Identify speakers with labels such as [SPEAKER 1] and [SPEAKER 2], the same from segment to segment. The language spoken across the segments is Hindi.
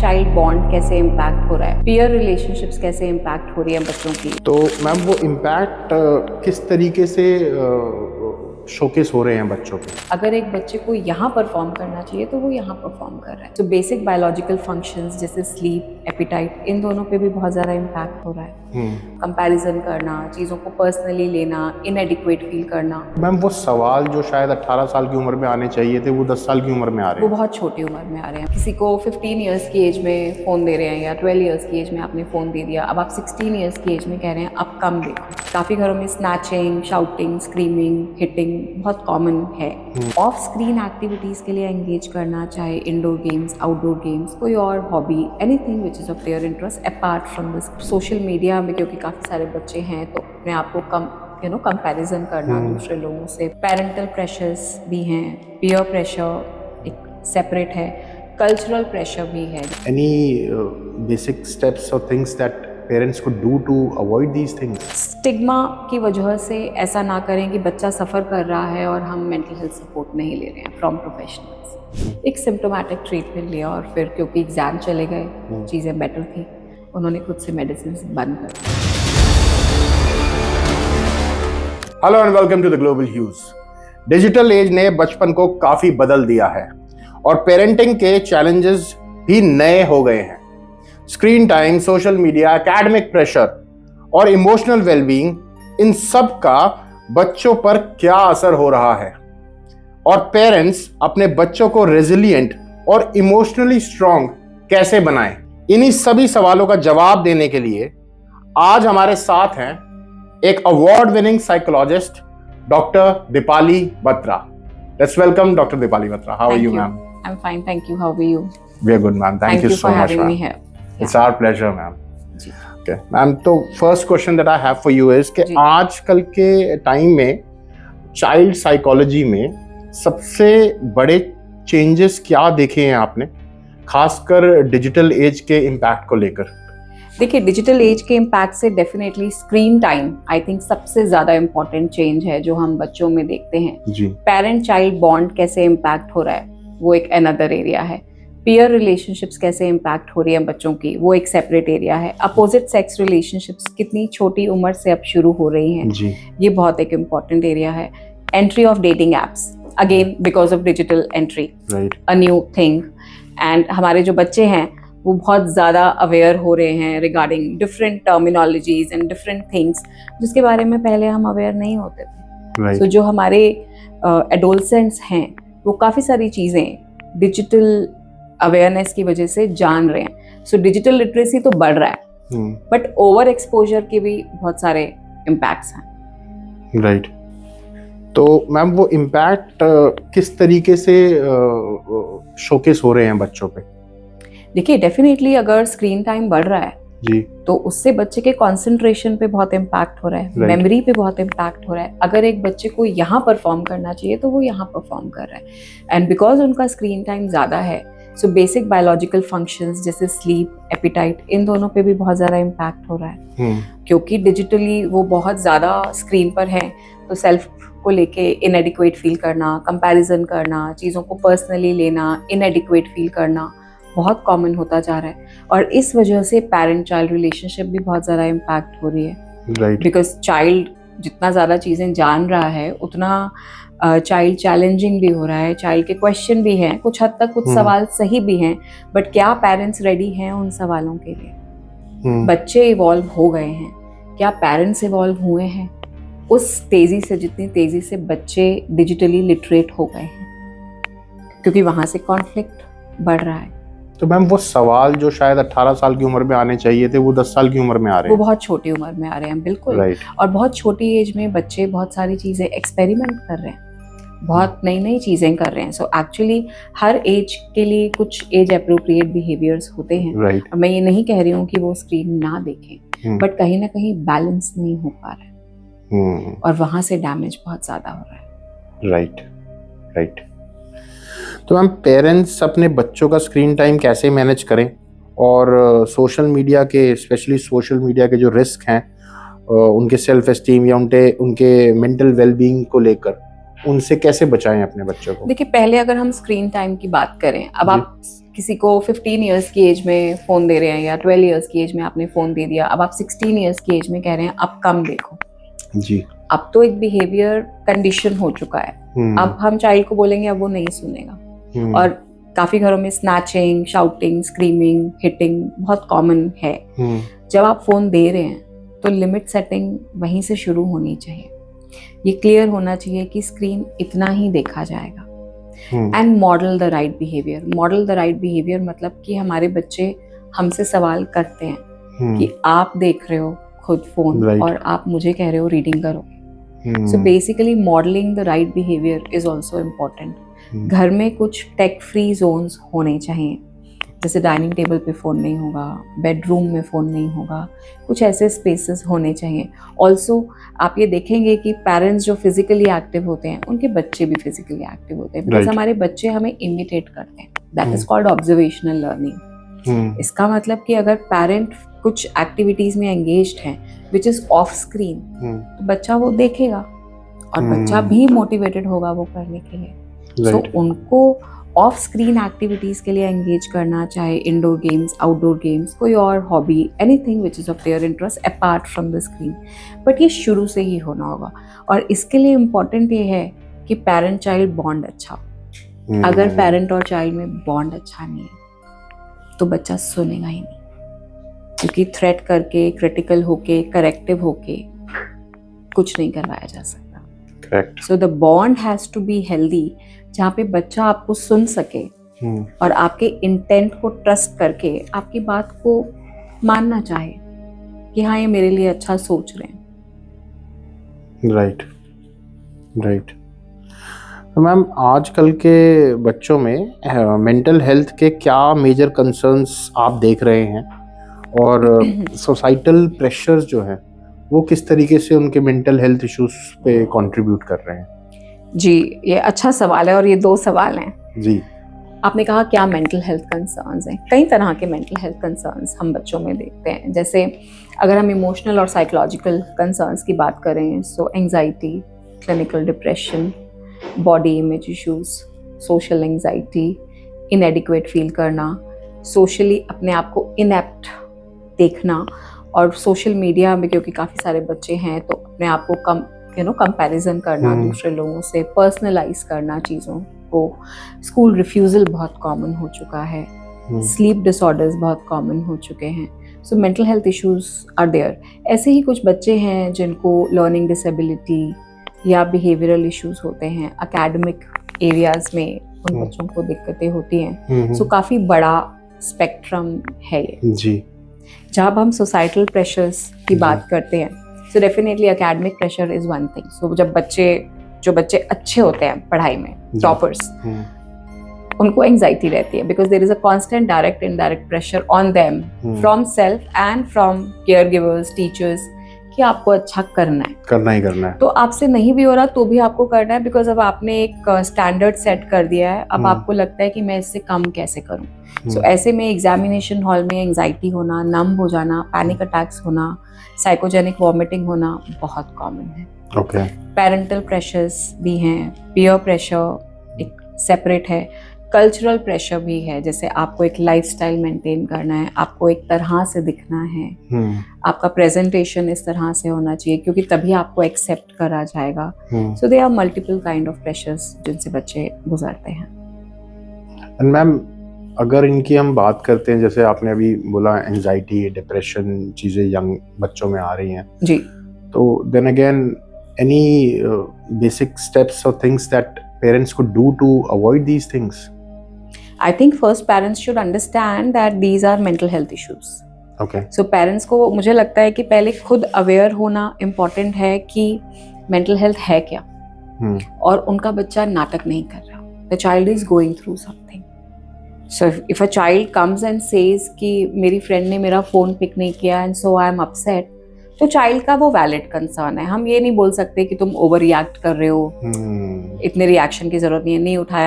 [SPEAKER 1] चाइल्ड बॉन्ड कैसे इम्पैक्ट हो रहा है, पीयर रिलेशनशिप्स कैसे इम्पैक्ट हो रही है बच्चों की।
[SPEAKER 2] तो मैम वो इम्पैक्ट किस तरीके से शोकेस हो रहे हैं बच्चों पे?
[SPEAKER 1] अगर एक बच्चे को यहाँ परफॉर्म करना चाहिए तो वो यहाँ परफॉर्म कर रहा है। तो बेसिक बायोलॉजिकल फंक्शंस जैसे स्लीप, एपिटाइट, इन दोनों पे भी बहुत ज़्यादा इम्पैक्ट हो रहा है। कंपैरिजन करना, चीज़ों को पर्सनली लेना, इनएडिक्वेट फील करना।
[SPEAKER 2] मैम वो सवाल जो शायद 18 साल की उम्र में आने चाहिए थे वो 10 साल की उम्र में आ रहे
[SPEAKER 1] वो
[SPEAKER 2] हैं।
[SPEAKER 1] बहुत छोटी उम्र में आ रहे हैं। किसी को 15 इयर्स की एज में फ़ोन दे रहे हैं या 12 इयर्स की एज में आपने फ़ोन दे दिया, अब आप 16 इयर्स की एज में कह रहे हैं अब कम देखो। काफ़ी घरों में स्नैचिंग, शाउटिंग, स्क्रीमिंग, हिटिंग बहुत कॉमन है। ऑफ स्क्रीन एक्टिविटीज़ के लिए एंगेज करना, चाहे इंडोर गेम्स, आउटडोर गेम्स, कोई और hobby, anything which is of their interest apart from this. Social media में क्योंकि काफ़ी सारे बच्चे हैं तो अपने आप को कंपैरिजन करना दूसरे लोगों से। पेरेंटल प्रेशर्स भी हैं, पीयर प्रेशर एक सेपरेट है, कल्चरल प्रेशर भी है।
[SPEAKER 2] Any basic steps or things that parents could do to avoid these things?
[SPEAKER 1] Stigma की वजह से ऐसा ना करें कि बच्चा सफ़र कर रहा है और हम मेंटल हेल्थ सपोर्ट नहीं ले रहे हैं फ्रॉम प्रोफेशनल्स। एक सिम्टोमेटिक ट्रीटमेंट लिया और फिर क्योंकि एग्ज़ाम चले गए, चीज़ें बेटर थी, उन्होंने खुद से मेडिसिन बंद कर दी।
[SPEAKER 2] Hello and welcome to the global hues. Digital age ने बचपन को काफी बदल दिया है और पेरेंटिंग के चैलेंजेस भी नए हो गए हैं। Screen time, social media, academic pressure और इमोशनल वेलबींग, इन सब का बच्चों पर क्या असर हो रहा है और पेरेंट्स अपने बच्चों को रेजिलिएंट और इमोशनली स्ट्रांग कैसे बनाएं, इन्हीं सभी सवालों का जवाब देने के लिए आज हमारे साथ हैं एक award winning psychologist doctor Deepali Batra. Let's welcome doctor Deepali Batra. How are you ma'am?
[SPEAKER 1] I am fine, thank you. How are you?
[SPEAKER 2] We are good ma'am, thank you so much ma'am. It's our pleasure ma'am. Okay ma'am, तो first question that I have for you is कि आजकल के टाइम में चाइल्ड साइकोलॉजी में सबसे बड़े चेंजेस क्या देखे हैं आपने, खासकर डिजिटल एज के इम्पैक्ट को लेकर?
[SPEAKER 1] देखिए, डिजिटल एज के इम्पैक्ट से definitely screen time I think सबसे ज़्यादा इम्पॉर्टेंट चेंज है जो हम बच्चों में देखते हैं।
[SPEAKER 2] जी।
[SPEAKER 1] पेरेंट चाइल्ड बॉन्ड कैसे इम्पैक्ट हो रहा है वो एक अनदर एरिया है। पीयर रिलेशनशिप्स कैसे इम्पैक्ट हो रही है बच्चों की वो एक सेपरेट एरिया है। अपोजिट सेक्स रिलेशनशिप्स कितनी छोटी उम्र से अब शुरू हो रही हैं
[SPEAKER 2] जी।
[SPEAKER 1] ये बहुत एक इम्पॉर्टेंट एरिया है। Entry of dating apps, again because of digital entry, a new thing. And हमारे जो बच्चे हैं वो बहुत ज़्यादा अवेयर हो रहे हैं regarding different terminologies and different things जिसके बारे में पहले हम अवेयर नहीं होते थे। सो जो हमारे एडोलसेंट्स हैं वो काफ़ी सारी चीज़ें डिजिटल अवेयरनेस की वजह से जान रहे हैं। सो डिजिटल लिटरेसी तो बढ़ रहा है बट ओवर एक्सपोजर के भी बहुत सारे इम्पैक्ट्स हैं।
[SPEAKER 2] राइट। तो मैम वो इम्पैक्ट किस तरीके से शोकेस हो रहे हैं बच्चों पे?
[SPEAKER 1] देखिए, डेफिनेटली अगर स्क्रीन टाइम बढ़ रहा है
[SPEAKER 2] जी
[SPEAKER 1] तो उससे बच्चे के कंसंट्रेशन पे बहुत इम्पैक्ट हो रहा है, मेमोरी पे बहुत इम्पैक्ट हो रहा है। अगर एक बच्चे को यहाँ परफॉर्म करना चाहिए तो वो यहाँ परफॉर्म कर रहा है। एंड बिकॉज उनका स्क्रीन टाइम ज़्यादा है सो बेसिक बायोलॉजिकल फंक्शंस जैसे स्लीप, एपिटाइट, इन दोनों पे भी बहुत ज़्यादा इम्पैक्ट हो रहा है। क्योंकि डिजिटली वो बहुत ज़्यादा स्क्रीन पर है तो सेल्फ को लेके इनएडिक्वेट फील करना, कंपैरिजन करना, चीज़ों को पर्सनली लेना, इनएडिक्वेट फील करना बहुत कॉमन होता जा रहा है। और इस वजह से पेरेंट चाइल्ड रिलेशनशिप भी बहुत ज़्यादा इम्पैक्ट हो रही है। बिकॉज चाइल्ड जितना ज़्यादा चीज़ें जान रहा है उतना चाइल्ड चैलेंजिंग भी हो रहा है। चाइल्ड के क्वेश्चन भी हैं, कुछ हद तक कुछ सवाल सही भी हैं, बट क्या पेरेंट्स रेडी हैं उन सवालों के लिए? बच्चे इवॉल्व हो गए हैं, क्या पेरेंट्स इवॉल्व हुए हैं उस तेज़ी से जितनी तेज़ी से बच्चे डिजिटली लिटरेट हो गए हैं? क्योंकि वहाँ से कॉन्फ्लिक्ट बढ़ रहा है।
[SPEAKER 2] तो मैम वो सवाल जो शायद 18 साल की उम्र में आने चाहिए थे वो 10 साल की उम्र में आ रहे हैं।
[SPEAKER 1] वो बहुत छोटी उम्र में आ रहे हैं, बिल्कुल। और बहुत छोटी एज में बच्चे बहुत सारी चीज़ें एक्सपेरिमेंट कर रहे हैं, बहुत नई नई चीज़ें कर रहे हैं। सो एक्चुअली हर एज के लिए कुछ एज अप्रोप्रिएट बिहेवियर्स होते हैं। और मैं ये नहीं कह रही हूँ कि वो स्क्रीन ना देखें, बट कहीं ना कहीं बैलेंस नहीं हो पा रहा है और वहाँ से डैमेज बहुत ज़्यादा हो रहा है।
[SPEAKER 2] राइट। तो मैम पेरेंट्स अपने बच्चों का स्क्रीन टाइम कैसे मैनेज करें और सोशल मीडिया के, स्पेशली सोशल मीडिया के जो रिस्क हैं उनके सेल्फ एस्टीम या उनके मेंटल वेलबींग को लेकर उनसे कैसे बचाएं अपने बच्चों को?
[SPEAKER 1] देखिए, पहले अगर हम स्क्रीन टाइम की बात करें, अब आप किसी को 15 इयर्स की एज में फ़ोन दे रहे हैं या 12 इयर्स की एज में आपने फ़ोन दे दिया, अब आप 16 इयर्स की एज में कह रहे हैं अब कम देखो
[SPEAKER 2] जी।
[SPEAKER 1] अब तो एक बिहेवियर कंडीशन हो चुका है। अब हम चाइल्ड को बोलेंगे अब वो नहीं सुनेगा। और काफ़ी घरों में स्नैचिंग, शाउटिंग, स्क्रीमिंग, हिटिंग बहुत कॉमन है। जब आप फ़ोन दे रहे हैं तो लिमिट सेटिंग वहीं से शुरू होनी चाहिए। ये क्लियर होना चाहिए कि स्क्रीन इतना ही देखा जाएगा। And model the right behaviour. Model the right behaviour मतलब कि हमारे बच्चे हमसे सवाल करते हैं कि आप देख रहे हो खुद फोन और आप मुझे कह रहे हो रीडिंग करो। So basically modelling the right behaviour is also important. घर में कुछ टेक फ्री जोन्स होने चाहिए, जैसे डाइनिंग टेबल पे फ़ोन नहीं होगा, बेडरूम में फ़ोन नहीं होगा, कुछ ऐसे स्पेसेस होने चाहिए। ऑल्सो आप ये देखेंगे कि पेरेंट्स जो फिजिकली एक्टिव होते हैं उनके बच्चे भी फिजिकली एक्टिव होते हैं, बिकॉज हमारे बच्चे हमें इमिटेट करते हैं। That is called observational learning. इसका मतलब कि अगर पेरेंट कुछ एक्टिविटीज में एंगेज्ड हैं विच इज ऑफ स्क्रीन, तो बच्चा वो देखेगा और बच्चा भी मोटिवेटेड होगा वो करने के लिए। सो उनको ऑफ स्क्रीन एक्टिविटीज के लिए एंगेज करना, चाहे इंडोर गेम्स, आउटडोर गेम्स, कोई और hobby, anything which is of their interest apart from the screen. But ये शुरू से ही होना होगा और इसके लिए इम्पोर्टेंट ये है कि पेरेंट चाइल्ड बॉन्ड अच्छा हो। अगर पेरेंट और चाइल्ड में बॉन्ड अच्छा नहीं है तो बच्चा सुनेगा ही नहीं, क्योंकि थ्रेट करके, क्रिटिकल होके, करेक्टिव होके कुछ नहीं करवाया जा सकता। So the bond has to be healthy, जहाँ पे बच्चा आपको सुन सके और आपके इंटेंट को ट्रस्ट करके आपकी बात को मानना चाहे कि हाँ ये मेरे लिए अच्छा सोच रहे हैं।
[SPEAKER 2] Right right. तो मैम आजकल के बच्चों में मेंटल हेल्थ के क्या मेजर कंसर्न्स आप देख रहे हैं और सोसाइटल प्रेशर्स जो हैं वो किस तरीके से उनके मेंटल हेल्थ इश्यूज पे कंट्रीब्यूट कर रहे हैं?
[SPEAKER 1] जी, ये अच्छा सवाल है और ये 2 सवाल हैं
[SPEAKER 2] जी।
[SPEAKER 1] आपने कहा क्या मेंटल हेल्थ कंसर्न्स हैं। कई तरह के मेंटल हेल्थ कंसर्न्स हम बच्चों में देखते हैं। जैसे अगर हम इमोशनल और साइकोलॉजिकल कंसर्न्स की बात करें, so anxiety, clinical depression, body image issues, social anxiety, inadequate feel करना, सोशली अपने आप को इनएप्ट देखना, और सोशल मीडिया में क्योंकि काफ़ी सारे बच्चे हैं तो अपने आप को कंपैरिजन करना दूसरे लोगों से, पर्सनलाइज करना चीज़ों को। स्कूल रिफ्यूज़ल बहुत कॉमन हो चुका है, स्लीप डिसऑर्डर्स बहुत कॉमन हो चुके हैं। So mental health issues are there. ऐसे ही कुछ बच्चे हैं जिनको लर्निंग डिसेबिलिटी या बिहेवियरल इश्यूज होते हैं, एकेडमिक एरियाज में उन बच्चों को दिक्कतें होती हैं। सो काफ़ी बड़ा स्पेक्ट्रम है ये
[SPEAKER 2] जी।
[SPEAKER 1] जब हम सोसाइटल प्रेशर्स की बात करते हैं, so definitely academic pressure is one thing. So जब जो बच्चे अच्छे होते हैं पढ़ाई में, टॉपर्स, उनको एंजाइटी रहती है because there is a constant direct indirect pressure on them from self and from care givers, teachers, कि आपको अच्छा करना ही करना है। तो आपसे नहीं भी हो रहा तो भी आपको करना है, बिकॉज अब आपने एक स्टैंडर्ड सेट कर दिया है। अब आपको लगता है कि मैं इससे कम कैसे करूं। सो ऐसे में एग्जामिनेशन हॉल में एंजाइटी होना, नम हो जाना, पैनिक अटैक्स होना, साइकोजेनिक वॉमिटिंग होना बहुत कॉमन है।
[SPEAKER 2] ओके।
[SPEAKER 1] पेरेंटल प्रेशर्स भी हैं, पीयर प्रेशर एक सेपरेट है, कल्चरल प्रेशर भी है, जैसे आपको एक लाइफस्टाइल मेंटेन करना है, आपको एक तरह से दिखना है, आपका प्रेजेंटेशन इस तरह से होना चाहिए क्योंकि तभी आपको एक्सेप्ट करा जाएगा। So they are multiple kind of pressures जिनसे बच्चे गुजरते हैं।
[SPEAKER 2] एंड मैम अगर इनकी हम बात करते हैं, जैसे आपने अभी बोला एंजाइटी, डिप्रेशन चीज़ें यंग बच्चों में आ रही हैं
[SPEAKER 1] जी,
[SPEAKER 2] तो then again any basic steps और things that parents could do to avoid these things?
[SPEAKER 1] I think first parents should understand that these are mental health issues.
[SPEAKER 2] Okay.
[SPEAKER 1] So parents को मुझे लगता है कि पहले खुद अवेयर होना इम्पोर्टेंट है कि मेंटल हेल्थ है क्या, और उनका बच्चा नाटक नहीं कर रहा। The child is going through something. So if a child comes and says कि मेरी फ्रेंड ने मेरा फोन पिक नहीं किया and so I am upset, तो चाइल्ड का वो वैलिड कंसर्न है। हम ये नहीं बोल सकते कि तुम ओवर रिएक्ट कर रहे हो, इतने रिएक्शन की जरूरत नहीं है,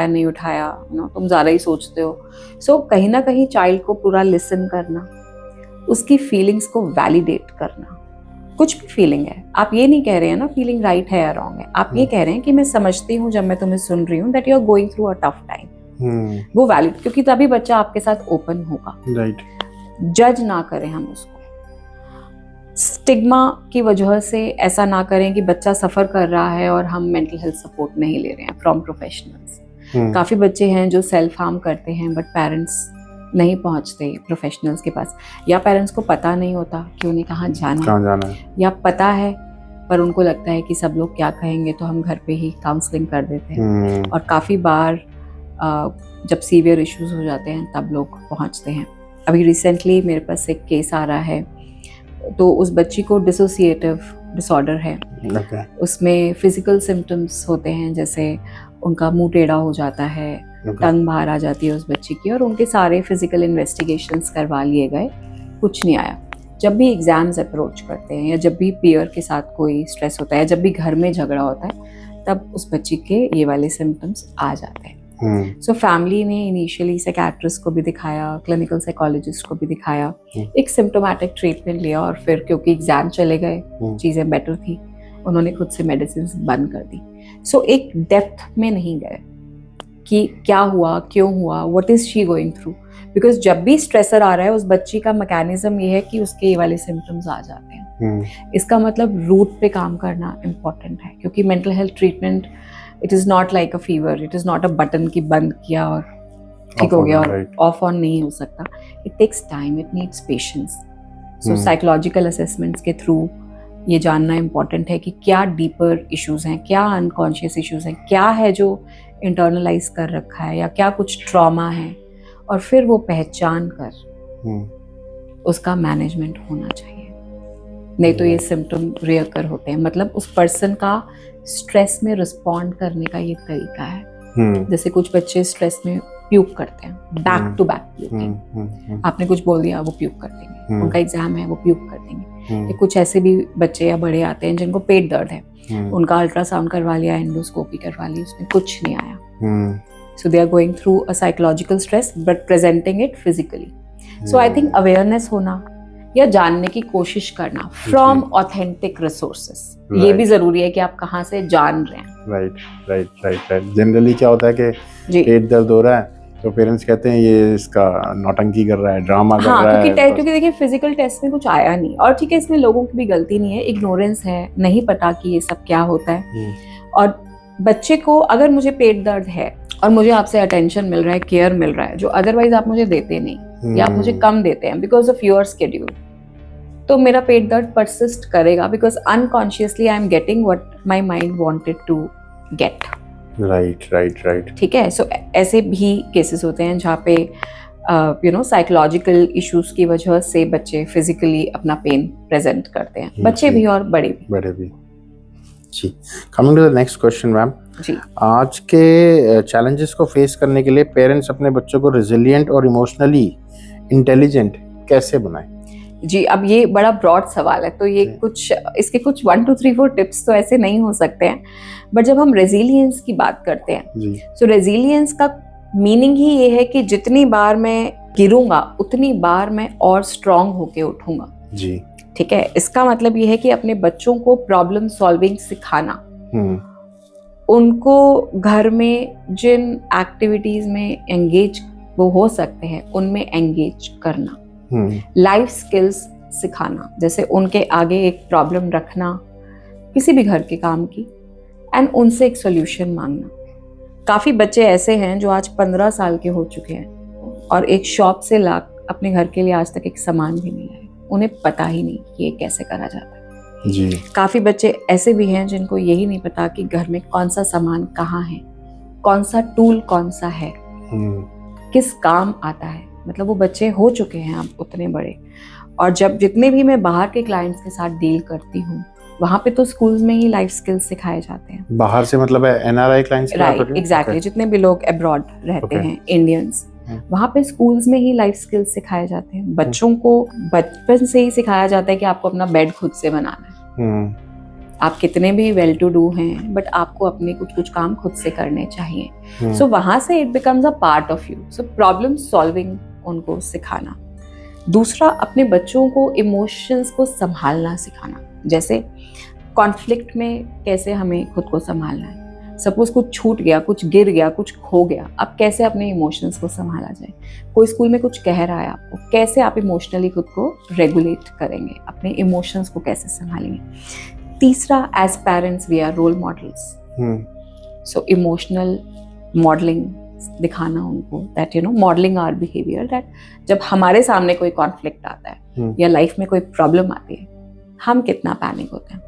[SPEAKER 1] नहीं उठाया तुम ज़्यादा ही सोचते हो। सो कहीं ना कहीं चाइल्ड को पूरा लिसन करना, उसकी फीलिंग्स को वैलिडेट करना। कुछ भी फीलिंग है, आप ये नहीं कह रहे हैं ना फीलिंग राइट है या रॉन्ग है, आप ये कह रहे हैं कि मैं समझती हूँ जब मैं तुम्हें सुन रही हूँ that you are going through a tough time, वो वैलिड, क्योंकि तभी बच्चा आपके साथ ओपन होगा।
[SPEAKER 2] राइट।
[SPEAKER 1] जज ना करें हम उसको, स्टिग्मा की वजह से ऐसा ना करें कि बच्चा सफ़र कर रहा है और हम मेंटल हेल्थ सपोर्ट नहीं ले रहे हैं फ्रॉम प्रोफेशनल्स। काफ़ी बच्चे हैं जो सेल्फ हार्म करते हैं बट पेरेंट्स नहीं पहुंचते प्रोफेशनल्स के पास, या पेरेंट्स को पता नहीं होता कि उन्हें कहाँ जाना है, या पता है पर उनको लगता है कि सब लोग क्या कहेंगे तो हम घर पे ही काउंसलिंग कर देते हैं। और काफ़ी बार जब सीवियर इश्यूज हो जाते हैं तब लोग पहुंचते हैं। अभी रिसेंटली मेरे पास एक केस आ रहा है, तो उस बच्ची को डिसोसिएटिव डिसऑर्डर है। उसमें फिजिकल सिम्टम्स होते हैं, जैसे उनका मुंह टेढ़ा हो जाता है, टंग बाहर आ जाती है उस बच्ची की, और उनके सारे फिजिकल इन्वेस्टिगेशंस करवा लिए गए, कुछ नहीं आया। जब भी एग्जाम्स अप्रोच करते हैं या जब भी पीयर के साथ कोई स्ट्रेस होता है, जब भी घर में झगड़ा होता है, तब उस बच्ची के ये वाले सिम्टम्स आ जाते हैं। सो फैमिली ने इनिशियली साइकियाट्रिस्ट को भी दिखाया, क्लिनिकल साइकोलॉजिस्ट को भी दिखाया, एक सिम्टोमेटिक ट्रीटमेंट लिया, और फिर क्योंकि एग्जाम चले गए, चीज़ें बेटर थी, उन्होंने खुद से मेडिसिन बंद कर दी। सो एक डेप्थ में नहीं गए कि क्या हुआ, क्यों हुआ, what is she going through, because जब भी स्ट्रेसर आ रहा है उस बच्ची का मैकेनिज्म ये है कि उसके ये वाले सिम्टम्स आ जाते हैं। इसका मतलब रूट पे काम करना इम्पोर्टेंट है, क्योंकि mental health treatment it is not like a fever, it is not a button की बंद किया और ठीक हो गया, और ऑफ ऑन नहीं हो सकता। It takes time, it needs patience. So psychological assessments के थ्रू ये जानना इम्पॉर्टेंट है कि क्या डीपर इश्यूज हैं, क्या अनकॉन्शियस इश्यूज हैं, क्या है जो इंटरनलाइज कर रखा है, या क्या कुछ ट्रॉमा है, और फिर वो पहचान कर उसका मैनेजमेंट होना चाहिए। नहीं तो ये सिम्टम रियकर होते हैं, मतलब उस पर्सन का स्ट्रेस में रिस्पॉन्ड करने का ये तरीका है। जैसे कुछ बच्चे स्ट्रेस में प्यूक करते हैं, बैक टू बैक प्यूकिंग, आपने कुछ बोल दिया वो प्यूक कर देंगे, उनका एग्जाम है वो प्यूक कर देंगे। कुछ ऐसे भी बच्चे या बड़े आते हैं जिनको पेट दर्द है, उनका अल्ट्रासाउंड करवा लिया, एंडोस्कोपी करवा ली, उसमें कुछ नहीं आया। So they are going through a psychological stress but presenting it physically. So I think awareness होना या जानने की कोशिश करना फ्रॉम ऑथेंटिक रिसोर्सेस, ये भी जरूरी है कि आप कहाँ से जान रहे हैं।
[SPEAKER 2] राइट। जनरली क्या होता है कि पेट दर्द हो रहा है तो पेरेंट्स कहते हैं ये इसका नौटंकी कर रहा है, ड्रामा कर रहा है।
[SPEAKER 1] क्योंकि देखिए फिजिकल टेस्ट में कुछ आया नहीं, और ठीक है इसमें लोगों की भी गलती नहीं है, इग्नोरेंस है, नहीं पता कि ये सब क्या होता है। और बच्चे को अगर मुझे पेट दर्द है और मुझे आपसे अटेंशन मिल रहा है, केयर मिल रहा है, जो अदरवाइज आप मुझे देते नहीं या आप मुझे कम देते हैं बिकॉज ऑफ योर स्केड्यूल, तो मेरा पेट दर्द परसिस्ट करेगा, because unconsciously I am getting what my mind wanted to get. Right. ठीक है। सो ऐसे भी केसेस होते हैं जहाँ पे साइकोलॉजिकल इश्यूज की वजह से बच्चे फिजिकली अपना पेन प्रेजेंट करते हैं, बच्चे भी और बड़े भी।
[SPEAKER 2] जी, coming to the next question ma'am.
[SPEAKER 1] जी,
[SPEAKER 2] आज के चैलेंजेस को फेस करने के लिए पेरेंट्स अपने बच्चों को रिजिलिएंट और इमोशनली इंटेलिजेंट कैसे बनाएं?
[SPEAKER 1] जी, अब ये बड़ा ब्रॉड सवाल है, तो ये इसके कुछ 1 2 3 4 टिप्स तो ऐसे नहीं हो सकते हैं, बट जब हम रेजिलियंस की बात करते हैं, सो रेजिलियंस का मीनिंग ही ये है कि जितनी बार मैं गिरूंगा उतनी बार मैं और स्ट्रांग होके उठूंगा।
[SPEAKER 2] जी,
[SPEAKER 1] ठीक है। इसका मतलब ये है कि अपने बच्चों को प्रॉब्लम सॉल्विंग सिखाना, उनको घर में जिन एक्टिविटीज में एंगेज वो हो सकते हैं उनमें एंगेज करना, लाइफ स्किल्स सिखाना, जैसे उनके आगे एक प्रॉब्लम रखना किसी भी घर के काम की, एंड उनसे एक सोल्यूशन मांगना। काफ़ी बच्चे ऐसे हैं जो आज 15 साल के हो चुके हैं और एक शॉप से ला अपने घर के लिए आज तक एक सामान भी नहीं लाए, उन्हें पता ही नहीं कि ये कैसे करा जाता है।
[SPEAKER 2] जी, काफ़ी
[SPEAKER 1] बच्चे ऐसे भी हैं जिनको यही नहीं पता कि घर में कौन सा सामान कहाँ है, कौन सा टूल कौन सा है, किस काम आता है। मतलब वो बच्चे हो चुके हैं अब उतने बड़े, और जब जितने भी मैं बाहर के क्लाइंट्स के साथ डील करती हूँ वहाँ पे तो स्कूल्स में ही लाइफ स्किल्स सिखाए जाते हैं।
[SPEAKER 2] बाहर से मतलब है NRI क्लाइंट्स?
[SPEAKER 1] Right, exactly. जितने भी लोग अब्रॉड रहते हैं, इंडियंस, वहाँ पे स्कूल्स में ही लाइफ स्किल्स सिखाए जाते हैं। बच्चों को बचपन से ही सिखाया जाता है कि आपको अपना बेड खुद से बनाना है। आप कितने भी वेल टू डू हैं, बट आपको अपने कुछ काम खुद से करने चाहिए। सो वहाँ से it becomes a part of you. So problem solving उनको सिखाना। दूसरा, अपने बच्चों को इमोशंस को संभालना सिखाना, जैसे कॉन्फ्लिक्ट में कैसे हमें खुद को संभालना है, सपोज कुछ छूट गया, कुछ गिर गया, कुछ खो गया, अब कैसे अपने इमोशंस को संभाला जाए? कोई स्कूल में कुछ कह रहा है आपको, कैसे आप इमोशनली खुद को रेगुलेट करेंगे, अपने इमोशंस को कैसे संभालेंगे? तीसरा, as parents we are role models, so emotional modelling दिखाना उनको, that modelling our behaviour, that जब हमारे सामने कोई कॉन्फ्लिक्ट आता है या लाइफ में कोई प्रॉब्लम आती है, हम कितना पैनिक होते हैं,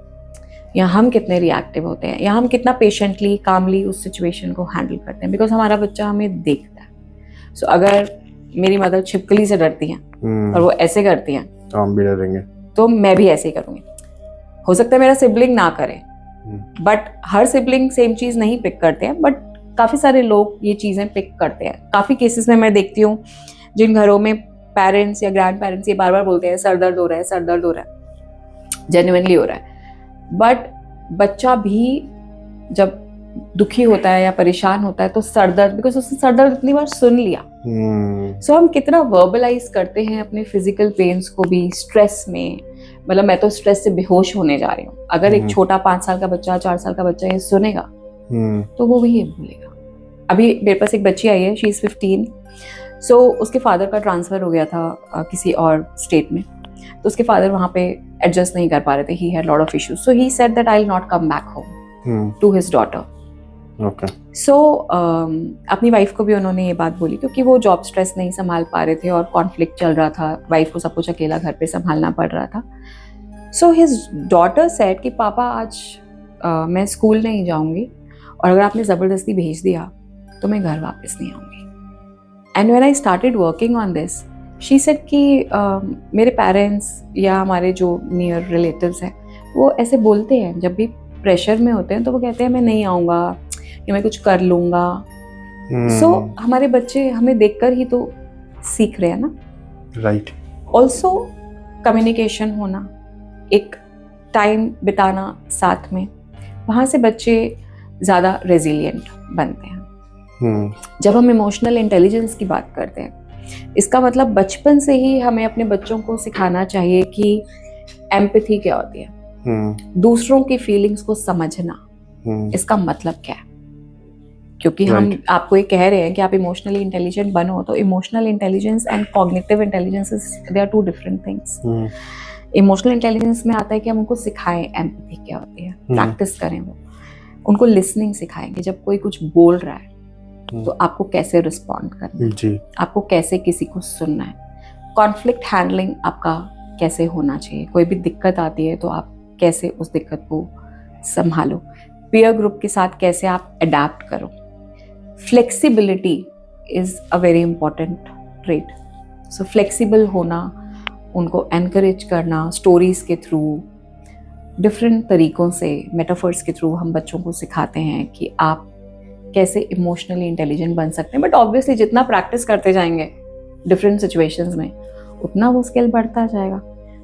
[SPEAKER 1] या हम कितने रिएक्टिव होते हैं, या हम कितना पेशेंटली कामली उस सिचुएशन को हैंडल करते हैं, बिकॉज हमारा बच्चा हमें देखता है। सो अगर मेरी मदर छिपकली से डरती हैं और वो ऐसे करती हैं
[SPEAKER 2] तो हम भी डरेंगे,
[SPEAKER 1] तो मैं भी ऐसे ही करूँगी। हो सकता है मेरा सिबलिंग ना करे, बट हर सिबलिंग सेम चीज़ नहीं पिक करते हैं, बट काफ़ी सारे लोग ये चीज़ें पिक करते हैं। काफ़ी केसेस में मैं देखती हूँ जिन घरों में पेरेंट्स या ग्रैंड पेरेंट्स ये बार बार बोलते हैं सर दर्द हो रहा है, सर दर्द हो रहा है, जेन्युइनली हो रहा है, बट बच्चा भी जब दुखी होता है या परेशान होता है तो सर दर्द, बिकॉज उसने सर दर्द इतनी बार सुन लिया। सो हम कितना वर्बलाइज करते हैं अपने फिजिकल पेन्स को भी स्ट्रेस में, मतलब मैं तो स्ट्रेस से बेहोश होने जा रही हूँ। अगर एक छोटा 5 साल का बच्चा, 4 साल का बच्चा ये सुनेगा तो वो भी ये बोलेगा। अभी मेरे पास एक बच्ची आई है, शी इज 15, सो उसके फादर का ट्रांसफर हो गया था किसी और स्टेट में, तो उसके फादर वहाँ पे एडजस्ट नहीं कर पा रहे थे, he had lot of issues, so he said that I will not come back home to his daughter.
[SPEAKER 2] Okay.
[SPEAKER 1] So अपनी वाइफ को भी उन्होंने ये बात बोली, क्योंकि वो जॉब स्ट्रेस नहीं संभाल पा रहे थे और कॉन्फ्लिक्ट चल रहा था, वाइफ को सब कुछ अकेला घर पे संभालना पड़ रहा था। सो हिज डॉटर सेड कि पापा आज मैं स्कूल नहीं जाऊंगी, और अगर आपने ज़बरदस्ती भेज दिया तो मैं घर वापस नहीं आऊँगी। And when I started working on this, she said कि मेरे पेरेंट्स या हमारे जो नियर रिलेटिव्स हैं वो ऐसे बोलते हैं, जब भी प्रेशर में होते हैं तो वो कहते हैं मैं नहीं आऊँगा या मैं कुछ कर लूँगा। सो हमारे बच्चे हमें देखकर ही तो सीख रहे हैं ना।
[SPEAKER 2] राइट।
[SPEAKER 1] ऑल्सो कम्युनिकेशन होना, एक टाइम बिताना साथ में, वहाँ से बच्चे ज़्यादा रेजिलिएंट बनते हैं। जब हम इमोशनल इंटेलिजेंस की बात करते हैं, इसका मतलब बचपन से ही हमें अपने बच्चों को सिखाना चाहिए कि एम्पैथी क्या होती है, दूसरों की फीलिंग्स को समझना, इसका मतलब क्या है। क्योंकि हम आपको ये कह रहे हैं कि आप इमोशनली इंटेलिजेंट बनो, तो emotional intelligence and cognitive intelligence they are 2 different things. Emotional intelligence में आता है कि हम उनको सिखाएं एम्पैथी क्या होती है, प्रैक्टिस करें, वो उनको लिसनिंग सिखाएंगे। जब कोई कुछ बोल रहा है तो आपको कैसे रिस्पॉन्ड करना है, आपको कैसे किसी को सुनना है, कॉन्फ्लिक्ट हैंडलिंग आपका कैसे होना चाहिए, कोई भी दिक्कत आती है तो आप कैसे उस दिक्कत को संभालो, पीयर ग्रुप के साथ कैसे आप अडेप्ट करो। Flexibility is a very important trait. So flexible होना, उनको एनकरेज करना, स्टोरीज के थ्रू, डिफरेंट तरीकों से, मेटाफर्स के थ्रू हम बच्चों को सिखाते हैं कि आप कैसे इमोशनली इंटेलिजेंट बन सकते हैं। बट ऑब्वियसली जितना प्रैक्टिस करते जाएंगे डिफरेंट सिचुएशंस में, उतना वो स्किल बढ़ता जाएगा।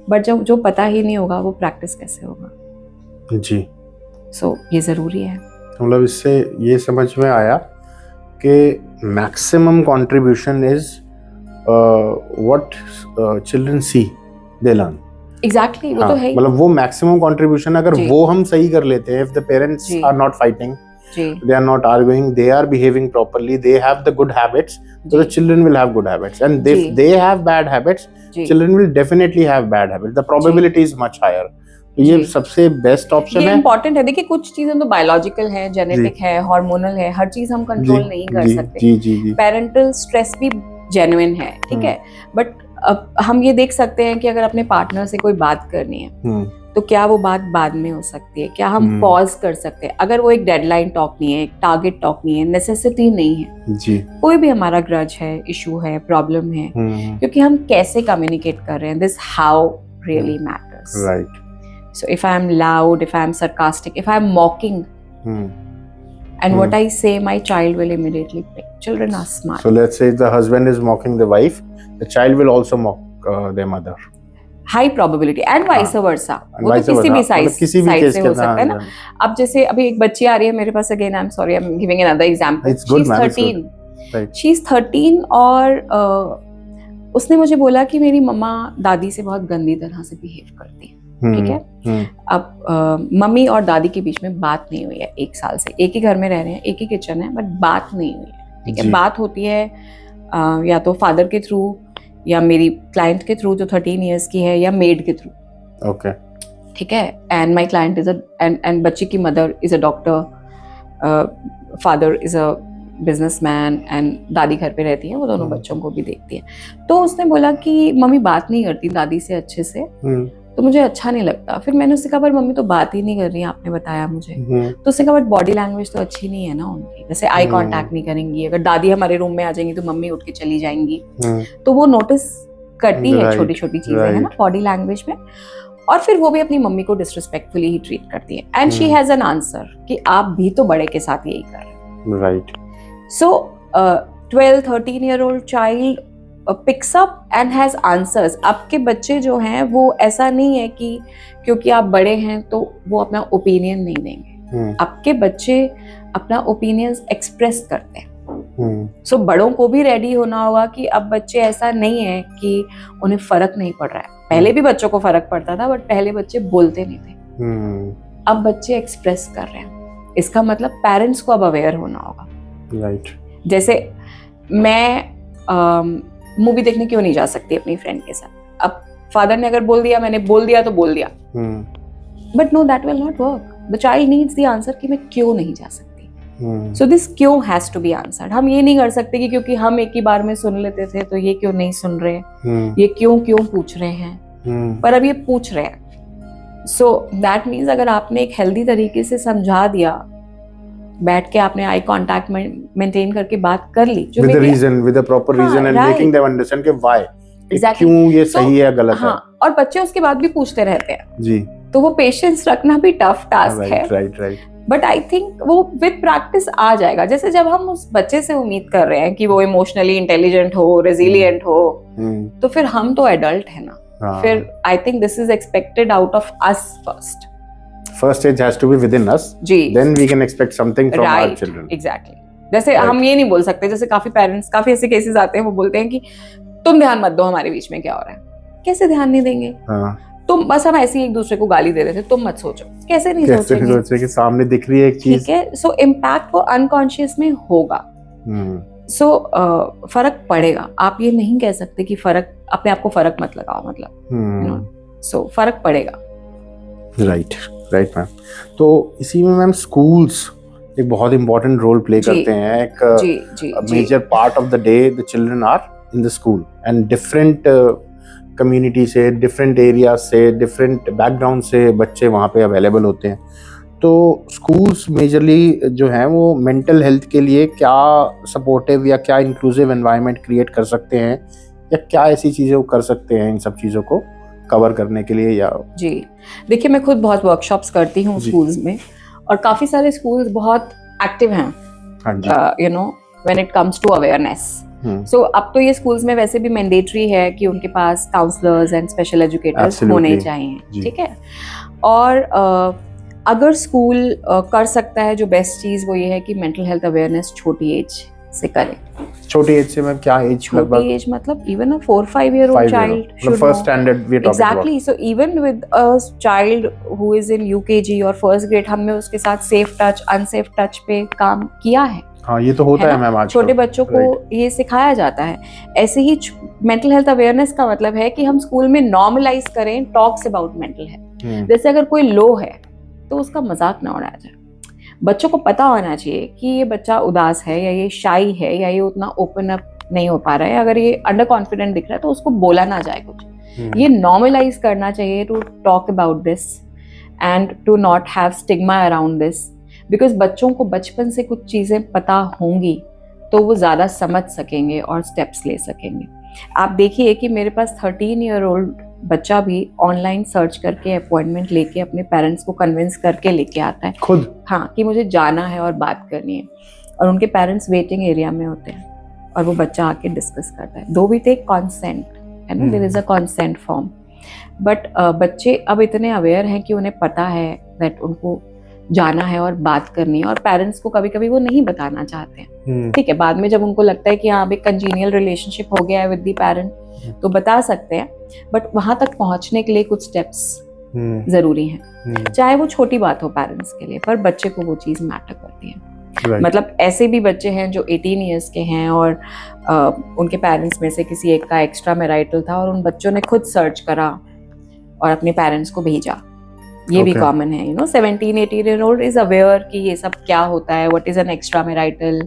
[SPEAKER 1] बट जब जो पता ही नहीं होगा वो प्रैक्टिस कैसे होगा
[SPEAKER 2] जी।
[SPEAKER 1] सो ये ज़रूरी है।
[SPEAKER 2] मतलब इससे ये समझ में आया कि maximum contribution is what children see they learn.
[SPEAKER 1] Exactly, वो तो है ही।
[SPEAKER 2] मतलब वो मैक्सिमम कंट्रीब्यूशन अगर वो हम सही कर लेते हैं, if the parents are not fighting, they are not arguing, they are behaving properly, they have the good habits, so the children will have good habits, and if they have bad habits, children will definitely have bad habits, the probability is much higher. तो ये सबसे बेस्ट ऑप्शन है।
[SPEAKER 1] ये इम्पोर्टेंट है। देखिए कुछ चीजें तो बायोलॉजिकल है, जेनेटिक है, हार्मोनल है, हर चीज हम कंट्रोल नहीं कर सकते। पेरेंटल स्ट्रेस भी जेन्युइन है, ठीक है, बट अब हम ये देख सकते हैं कि अगर अपने पार्टनर से कोई बात करनी है तो क्या वो बात बाद में हो सकती है, क्या हम पॉज कर सकते हैं, अगर वो एक डेडलाइन टॉक नहीं है, एक टारगेट टॉक नहीं है, नेसेसिटी नहीं है जी। कोई भी हमारा ग्रज है, इशू है, प्रॉब्लम है, क्योंकि हम कैसे कम्युनिकेट कर रहे हैं, this how really matters. Right. So if I am loud, if I am sarcastic, if I am mocking and what I say, my child will immediately pick. Children are smart.
[SPEAKER 2] So let's say the husband is mocking the wife, the child will also mock their mother.
[SPEAKER 1] High probability and vice versa, वो तो किसी भी साइड से हो सकता है ना। अब जैसे अभी एक बच्ची आ रही है मेरे पास, again I am sorry, I am giving another example, she is 13 और उसने मुझे बोला कि मेरी मम्मा दादी से बहुत गंदी तरह से बिहेव करती है। ठीक है। अब मम्मी और दादी के बीच में बात नहीं हुई है 1 साल से, एक ही घर में रह रहे हैं, एक ही किचन है, बट बात नहीं हुई है, ठीक है। बात होती है या तो फादर के थ्रू या मेरी क्लाइंट के थ्रू जो 13 इयर्स की है, या मेड के थ्रू,
[SPEAKER 2] ओके,
[SPEAKER 1] ठीक है। And my client is and बच्चे की mother is a doctor, father is a businessman, and दादी घर पे रहती है, वो दोनों बच्चों को भी देखती है। तो उसने बोला कि मम्मी बात नहीं करती दादी से अच्छे से, तो मुझे अच्छा नहीं लगता। फिर मैंने उससे कहा पर मम्मी तो बात ही नहीं कर रही, आपने बताया मुझे। तो उसने कहा बट बॉडी लैंग्वेज तो अच्छी नहीं है ना उनकी, जैसे आई कांटेक्ट नहीं करेंगी, अगर दादी हमारे रूम में आ जाएंगी तो मम्मी उठ के चली जाएंगी, तो वो नोटिस करती है छोटी छोटी चीजें, है ना, बॉडी लैंग्वेज में। और फिर वो भी अपनी मम्मी को डिसरिस्पेक्टफुली ही ट्रीट करती है, and she has an answer कि आप भी तो बड़े के साथ यही कर रहे हैं,
[SPEAKER 2] right.
[SPEAKER 1] So 12-13 year old child picks up and has answers. आपके बच्चे जो हैं वो ऐसा नहीं है कि क्योंकि आप बड़े हैं तो वो अपना ओपिनियन नहीं देंगे, आपके बच्चे अपना ओपिनियंस एक्सप्रेस करते हैं। सो बड़ों को भी रेडी होना होगा कि अब बच्चे ऐसा नहीं है कि उन्हें फर्क नहीं पड़ रहा है। पहले भी बच्चों को फर्क पड़ता था, बट पहले बच्चे बोलते नहीं थे, अब बच्चे एक्सप्रेस कर रहे हैं। इसका मतलब पेरेंट्स को अब अवेयर होना होगा,
[SPEAKER 2] राइट।
[SPEAKER 1] जैसे मैं मूवी देखने क्यों नहीं जा सकती अपनी फ्रेंड के साथ? अब फादर ने अगर बोल दिया, मैंने बोल दिया तो बोल दिया, but no, that will not work. The child needs the answer कि मैं क्यों नहीं जा सकती। सो दिस क्यों हैज टू बी आंसर्ड। हम ये नहीं कर सकते कि क्योंकि हम एक ही बार में सुन लेते थे तो ये क्यों नहीं सुन रहे, ये क्यों पूछ रहे हैं, पर अब ये पूछ रहे हैं। सो दैट मीन्स अगर आपने एक हेल्दी तरीके से समझा दिया, बैठ के आपने आई कांटेक्ट मेंटेन करके बात कर ली, जो
[SPEAKER 2] with reason, with a proper reason, and making them understand कि व्हाई, क्यों ये सही है गलत है।
[SPEAKER 1] और बच्चे उसके बाद भी पूछते रहते हैं
[SPEAKER 2] जी,
[SPEAKER 1] तो वो पेशेंस रखना भी टफ टास्क है,
[SPEAKER 2] राइट।
[SPEAKER 1] बट आई थिंक वो विद प्रैक्टिस आ जाएगा। जैसे जब हम उस बच्चे से उम्मीद कर रहे हैं कि वो इमोशनली इंटेलिजेंट हो, रेजिलिएंट हो, तो फिर हम तो एडल्ट है ना, फिर I think this is expected out of us first.
[SPEAKER 2] First stage has to be within us.
[SPEAKER 1] जी,
[SPEAKER 2] then we can expect something from our children.
[SPEAKER 1] Exactly. जैसे हम ये नहीं बोल सकते, जैसे काफी पेरेंट्स, काफी ऐसे केसेस आते हैं, वो बोलते हैं कि तुम ध्यान मत दो हमारे बीच में क्या हो रहा है। कैसे ध्यान नहीं देंगे? तुम बस, हम ऐसे ही एक दूसरे को गाली दे रहे थे, तुम मत सोचो। कैसे नहीं सोचेंगे कि सामने दिख रही है एक चीज, ठीक है। सो इम्पैक्ट वो अनकॉन्शियस में होगा। सो फर्क पड़ेगा। आप ये नहीं कह सकते कि फर्क, अपने आप को फर्क मत लगाओ, मतलब सो फर्क पड़ेगा।
[SPEAKER 2] Right ma'am. तो इसी में मैम स्कूल्स एक बहुत इंपॉर्टेंट रोल प्ले करते हैं। एक major part of the day the children are in the school, and different community से, डिफरेंट एरिया से, डिफरेंट बैकग्राउंड से बच्चे वहाँ पे अवेलेबल होते हैं। तो स्कूल्स मेजरली जो हैं वो मेंटल हेल्थ के लिए क्या सपोर्टिव या क्या इंक्लूसिव एनवायरनमेंट क्रिएट कर सकते हैं, या क्या ऐसी चीज़ें वो कर सकते हैं इन सब चीज़ों को कवर करने के लिए? या
[SPEAKER 1] जी, देखिए मैं खुद बहुत वर्कशॉप्स करती हूँ स्कूल्स में, और काफी सारे स्कूल्स बहुत एक्टिव हैं, you know, when it comes to awareness. So अब तो ये स्कूल्स में वैसे भी मैंडेटरी है कि उनके पास काउंसलर्स एंड स्पेशल एजुकेटर्स होने चाहिए, ठीक है। और अगर स्कूल कर सकता है, जो बेस्ट चीज वो ये है कि मेंटल हेल्थ अवेयरनेस छोटी एज से करें।
[SPEAKER 2] छोटी एज से मैं क्या एज,
[SPEAKER 1] छोटी एज मतलब even a 4-5 year old child should
[SPEAKER 2] first standard we are talking
[SPEAKER 1] exactly about. So even with a child who is in UKG or first grade, हमने उसके साथ safe touch, unsafe touch पे काम किया है।
[SPEAKER 2] हाँ, ये तो होता है मैम आज
[SPEAKER 1] छोटे बच्चों को ये सिखाया जाता है। ऐसे ही मेंटल हेल्थ अवेयरनेस का मतलब है कि हम स्कूल में नॉर्मलाइज करें टॉक्स अबाउट मेंटल हेल्थ। जैसे अगर कोई लो है तो उसका मजाक ना उड़ाया जाए। बच्चों को पता होना चाहिए कि ये बच्चा उदास है, या ये शाई है, या ये उतना ओपन अप नहीं हो पा रहा है, अगर ये अंडर कॉन्फिडेंट दिख रहा है तो उसको बोला ना जाए कुछ। ये नॉर्मलाइज करना चाहिए to talk about this and to not have stigma around this, because बच्चों को बचपन से कुछ चीज़ें पता होंगी तो वो ज़्यादा समझ सकेंगे और स्टेप्स ले सकेंगे। आप देखिए कि मेरे पास 13 ईयर ओल्ड बच्चा भी ऑनलाइन सर्च करके अपॉइंटमेंट लेके अपने पेरेंट्स को कन्विंस करके लेके आता है
[SPEAKER 2] खुद,
[SPEAKER 1] हाँ, कि मुझे जाना है और बात करनी है, और उनके पेरेंट्स वेटिंग एरिया में होते हैं और वो बच्चा आके डिस्कस करता है। दो भी टेक कॉन्सेंट, है ना, there is a consent form, but बच्चे अब इतने अवेयर हैं कि उन्हें पता है दैट उनको जाना है और बात करनी है, और पेरेंट्स को कभी कभी वो नहीं बताना चाहते हैं, ठीक है। बाद में जब उनको लगता है कि हाँ एक कंजीनियल रिलेशनशिप हो गया है विद द पेरेंट तो बता सकते हैं, बट वहां तक पहुंचने के लिए कुछ स्टेप्स जरूरी हैं, चाहे वो छोटी बात हो पेरेंट्स के लिए, पर बच्चे को वो चीज़ मैटर करती है। मतलब ऐसे भी बच्चे हैं जो 18 ईयर्स के हैं और उनके पेरेंट्स में से किसी एक का एक्स्ट्रा मैरिटल था और उन बच्चों ने खुद सर्च करा और अपने पेरेंट्स को भेजा। ये भी कॉमन है, 17-18 ईयर ओल्ड इज अवेयर कि ये सब क्या होता है, what is an extra marital,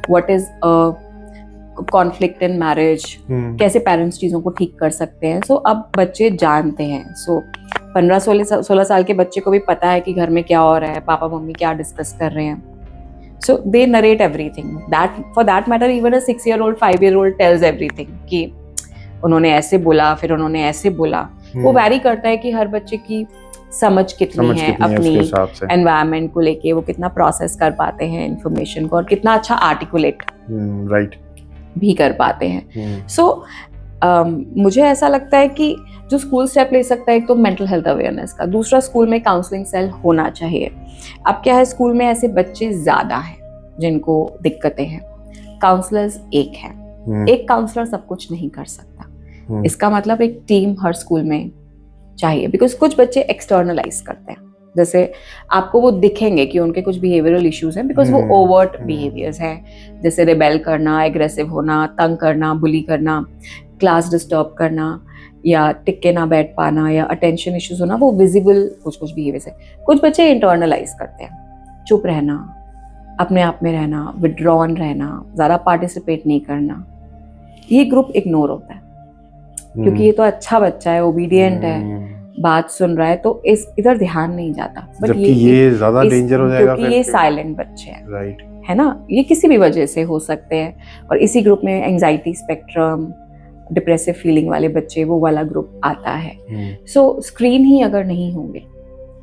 [SPEAKER 1] what is conflict in marriage, कैसे पेरेंट्स चीज़ों को ठीक कर सकते हैं। सो अब बच्चे जानते हैं। सो 15-16 साल के बच्चे को भी पता है कि घर में क्या हो रहा है, पापा मम्मी क्या डिस्कस कर रहे हैं। So they narrate everything. That for that matter, even a 6-year-old, 5-year-old tells everything कि उन्होंने ऐसे बोला, फिर उन्होंने ऐसे बोला। वो वैरी करता है कि हर बच्चे की समझ कितनी है अपनी एनवायरनमेंट को लेके, वो कितना प्रोसेस कर पाते हैं इंफॉर्मेशन को और कितना अच्छा आर्टिकुलेट भी कर पाते हैं। सो मुझे ऐसा लगता है कि जो स्कूल स्टेप ले सकता है, एक तो मेंटल हेल्थ अवेयरनेस का, दूसरा स्कूल में काउंसलिंग सेल होना चाहिए। अब क्या है, स्कूल में ऐसे बच्चे ज्यादा हैं जिनको दिक्कतें हैं, काउंसलर्स एक है। एक काउंसलर सब कुछ नहीं कर सकता, इसका मतलब एक टीम हर स्कूल में चाहिए। बिकॉज कुछ बच्चे एक्सटर्नलाइज करते हैं, जैसे आपको वो दिखेंगे कि उनके कुछ बिहेवियरल इश्यूज हैं बिकॉज वो ओवर्ट बिहेवियर्स हैं, जैसे रिबेल करना, एग्रेसिव होना, तंग करना, बुली करना, क्लास डिस्टर्ब करना या टिक के ना बैठ पाना या अटेंशन इश्यूज होना, वो विजिबल कुछ बिहेवियर्स है। कुछ बच्चे इंटरनलाइज करते हैं, चुप रहना, अपने आप में रहना, विड्रॉन रहना, ज़्यादा पार्टिसिपेट नहीं करना। ये ग्रुप इग्नोर होता है क्योंकि ये तो अच्छा बच्चा है, ओबीडियंट है, बात सुन रहा है, तो इधर ध्यान नहीं जाता। बट ये ज़्यादा डेंजर हो जाएगा क्योंकि ये साइलेंट बच्चे हैं, राइट है ना। ये किसी भी वजह से हो सकते हैं और इसी ग्रुप में एंजाइटी स्पेक्ट्रम, डिप्रेसिव फीलिंग वाले बच्चे, वो वाला ग्रुप आता है। सो स्क्रीन ही अगर नहीं होंगे,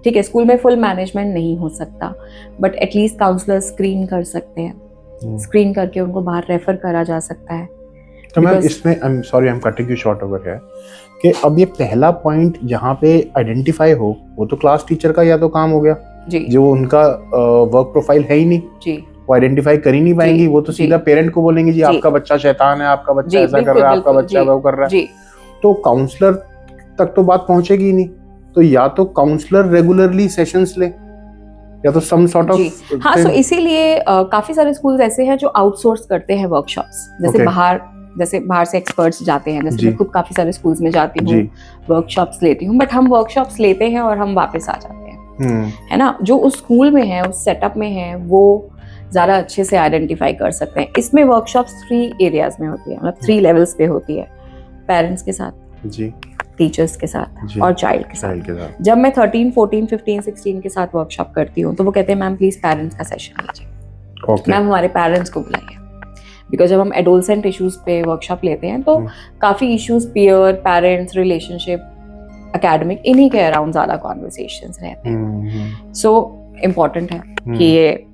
[SPEAKER 1] ठीक है, स्कूल में फुल मैनेजमेंट नहीं हो सकता, बट एटलीस्ट काउंसलर स्क्रीन कर सकते हैं। स्क्रीन करके उनको बाहर रेफर करा जा सकता है।
[SPEAKER 2] तो मैम इसमें I am cutting you short over है कि अब ये पहला पॉइंट जहाँ पे आइडेंटिफाई हो, वो तो क्लास टीचर का या तो काम हो गया जी, जो उनका वर्क प्रोफाइल है ही नहीं जी, वो आइडेंटिफाई कर ही नहीं पाएंगी। वो तो सीधा पेरेंट को बोलेंगे जी आपका बच्चा शैतान है, आपका बच्चा ऐसा कर रहा है, आपका बच्चा वो कर रहा है। तो काउंसलर तक तो बात पहुंचेगी ही नहीं। तो या तो काउंसलर रेगुलरली सेशंस ले या तो सम सॉर्ट ऑफ।
[SPEAKER 1] हाँ, सो इसीलिए काफी सारे स्कूल्स ऐसे हैं जो आउटसोर्स करते हैं वर्कशॉप्स, जैसे बाहर से एक्सपर्ट्स जाते हैं। जैसे मैं खुद काफी सारे स्कूल्स में जाती हूँ, वर्कशॉप्स लेती हूँ, बट हम वर्कशॉप्स लेते हैं और हम वापस आ जाते हैं, है ना। जो उस स्कूल में है, उस सेटअप में है, वो ज़्यादा अच्छे से आइडेंटिफाई कर सकते हैं। इसमें वर्कशॉप्स 3 एरियाज में होती है, मतलब 3 लेवल्स पे होती है, पेरेंट्स के साथ जी, टीचर्स के साथ और चाइल्ड के साथ। जब मैं 13, 14, 15, 16 के साथ वर्कशॉप करती हूँ तो वो कहते हैं मैम प्लीज पेरेंट्स का सेशन लीजिए, मैम हमारे पेरेंट्स को बुलाइए। बिकॉज जब हम एडोलसेंट इश्यूज पे वर्कशॉप लेते हैं तो काफ़ी issues peer, parents, relationship, academic, इन्हीं के अराउंड ज़्यादा कॉन्वर्सेशंस रहते हैं। सो इम्पॉर्टेंट है कि ये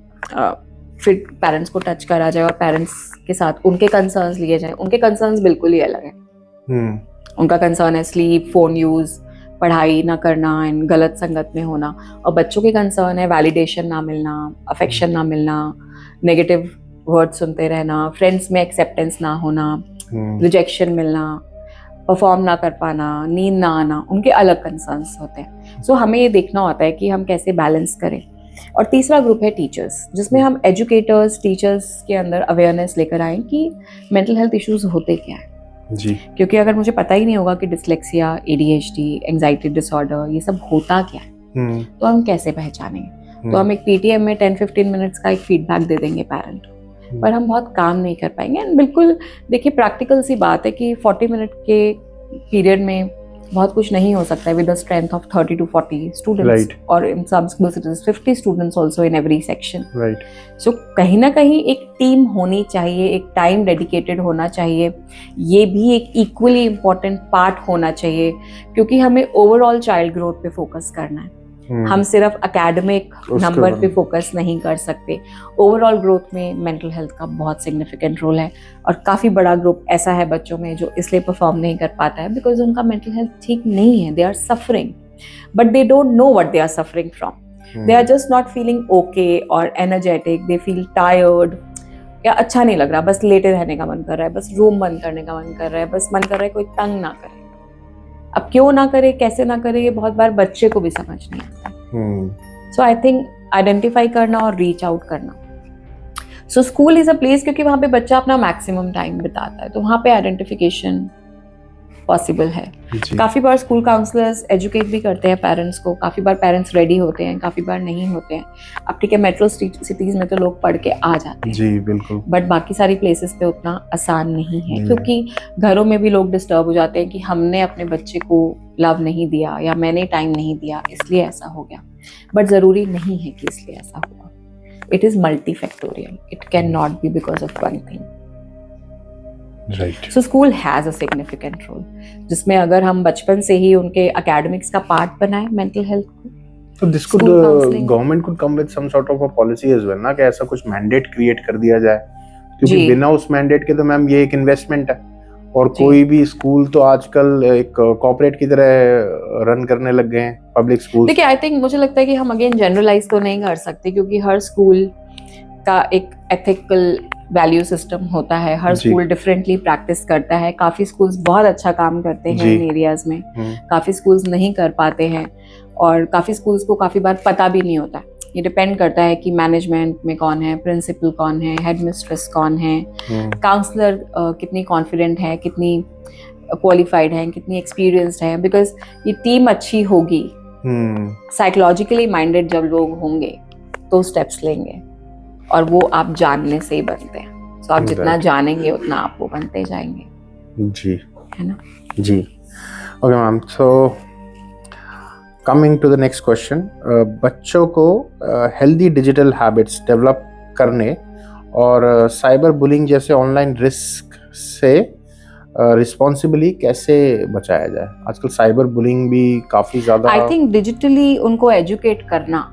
[SPEAKER 1] फिर पेरेंट्स को टच करा जाए और पेरेंट्स के साथ उनके कंसर्न्स लिए जाए। उनके कंसर्न्स बिल्कुल ही अलग हैं। उनका कंसर्न है स्लीप, फोन यूज, पढ़ाई ना करना एंड गलत संगत में होना, और बच्चों की कंसर्न है वैलिडेशन ना मिलना, अफेक्शन ना मिलना, नेगेटिव वर्ड सुनते रहना, फ्रेंड्स में एक्सेप्टेंस ना होना, रिजेक्शन मिलना, परफॉर्म ना कर पाना, नींद ना आना। उनके अलग कंसर्न्स होते हैं। सो हमें ये देखना होता है कि हम कैसे बैलेंस करें। और तीसरा ग्रुप है टीचर्स, जिसमें हम एजुकेटर्स, टीचर्स के अंदर अवेयरनेस लेकर आए कि मेंटल हेल्थ इश्यूज होते क्या है जी। क्योंकि अगर मुझे पता ही नहीं होगा कि डिसलेक्सिया, ADHD, एंजाइटी डिसऑर्डर, ये सब होता क्या है, तो हम कैसे पहचानेंगे। तो हम एक PTM में 10-15 मिनट्स का एक फीडबैक दे देंगे पेरेंट, पर हम बहुत काम नहीं कर पाएंगे। एंड बिल्कुल देखिए प्रैक्टिकल सी बात है कि 40 मिनट के पीरियड में बहुत कुछ नहीं हो सकता है with the strength of 30 to 40 students, और in some schools it is 50 students also in every section, right. So कहीं ना कहीं एक टीम होनी चाहिए, एक टाइम डेडिकेटेड होना चाहिए, ये भी एक इक्वली इम्पोर्टेंट पार्ट होना चाहिए, क्योंकि हमें ओवरऑल चाइल्ड ग्रोथ पे फोकस करना है। हम सिर्फ एकेडमिक नंबर पे फोकस नहीं कर सकते। ओवरऑल ग्रोथ में मेंटल हेल्थ का बहुत सिग्निफिकेंट रोल है, और काफ़ी बड़ा ग्रुप ऐसा है बच्चों में जो इसलिए परफॉर्म नहीं कर पाता है बिकॉज उनका मेंटल हेल्थ ठीक नहीं है। They are suffering but they don't know what they are suffering from. They are just not feeling okay और एनर्जेटिक, दे फील टायर्ड, या अच्छा नहीं लग रहा, बस लेटे रहने का मन कर रहा है, बस रूम बंद करने का मन कर रहा है, बस मन कर रहा है कोई तंग ना करे। अब क्यों ना करे, कैसे ना करे, ये बहुत बार बच्चे को भी समझ नहीं आता। सो आई थिंक आइडेंटिफाई करना और रीच आउट करना। So school is a place, क्योंकि वहाँ पे बच्चा अपना मैक्सिमम टाइम बिताता है, तो वहाँ पे आइडेंटिफिकेशन पॉसिबल है। काफी बार स्कूल काउंसलर्स एजुकेट भी करते हैं पेरेंट्स को, काफी बार पेरेंट्स रेडी होते हैं, काफी बार नहीं होते हैं। अब ठीक है, मेट्रो सिटीज में तो लोग पढ़ के आ जाते हैं,
[SPEAKER 2] जी बिल्कुल,
[SPEAKER 1] बट बाकी सारी प्लेसेस पे उतना आसान नहीं है, क्योंकि घरों में भी लोग डिस्टर्ब हो जाते हैं कि हमने अपने बच्चे को लव नहीं दिया या मैंने टाइम नहीं दिया इसलिए ऐसा हो गया। बट जरूरी नहीं है कि इसलिए ऐसा हुआ। It is multifactorial, it can not be because of one thing.
[SPEAKER 2] Right.
[SPEAKER 1] So school has a significant role, जिसमें अगर हम बचपन से ही उनके एकेडमिक्स का पार्ट बनाए मेंटल हेल्थ को,
[SPEAKER 2] तो this could government could come with some sort of a policy as well ना, कि ऐसा कुछ मैंडेट क्रिएट कर दिया जाए, क्योंकि बिना उस मैंडेट के तो मैम ये एक इन्वेस्टमेंट है, और कोई भी स्कूल तो आजकल एक कॉर्पोरेट की तरह रन करने लग गए हैं, पब्लिक स्कूल।
[SPEAKER 1] देखिए, आई थिंक मुझे लगता है कि हम अगेन जनरलाइज तो नहीं कर सकते, क्योंकि हर स्कूल का एक एथिकल वैल्यू सिस्टम होता है, हर स्कूल डिफरेंटली प्रैक्टिस करता है। काफी स्कूल्स बहुत अच्छा काम करते हैं इन एरियाज में, काफी स्कूल्स नहीं कर पाते हैं, और काफी स्कूल्स को काफी बार पता भी नहीं होता। ये डिपेंड करता है कि मैनेजमेंट में कौन है, प्रिंसिपल कौन है, हेडमिस्ट्रेस कौन है, काउंसलर कितनी कॉन्फिडेंट है, कितनी क्वालिफाइड है, कितनी एक्सपीरियंस्ड है। बिकॉज ये टीम अच्छी होगी, साइकोलॉजिकली माइंडेड जब लोग होंगे तो स्टेप्स लेंगे, और वो आप जानने से ही बनते हैं। सो आप जितना जानेंगे उतना आप वो बनते जाएंगे।
[SPEAKER 2] जी,
[SPEAKER 1] है ना?
[SPEAKER 2] जी। Okay ma'am, so coming to the next question, बच्चों को हेल्दी डिजिटल हैबिट्स डेवलप करने और साइबर बुलिंग जैसे ऑनलाइन रिस्क से रिस्पॉन्सिबली कैसे बचाया जाए? आजकल साइबर बुलिंग भी काफी ज्यादा।
[SPEAKER 1] आई थिंक डिजिटली उनको एजुकेट करना,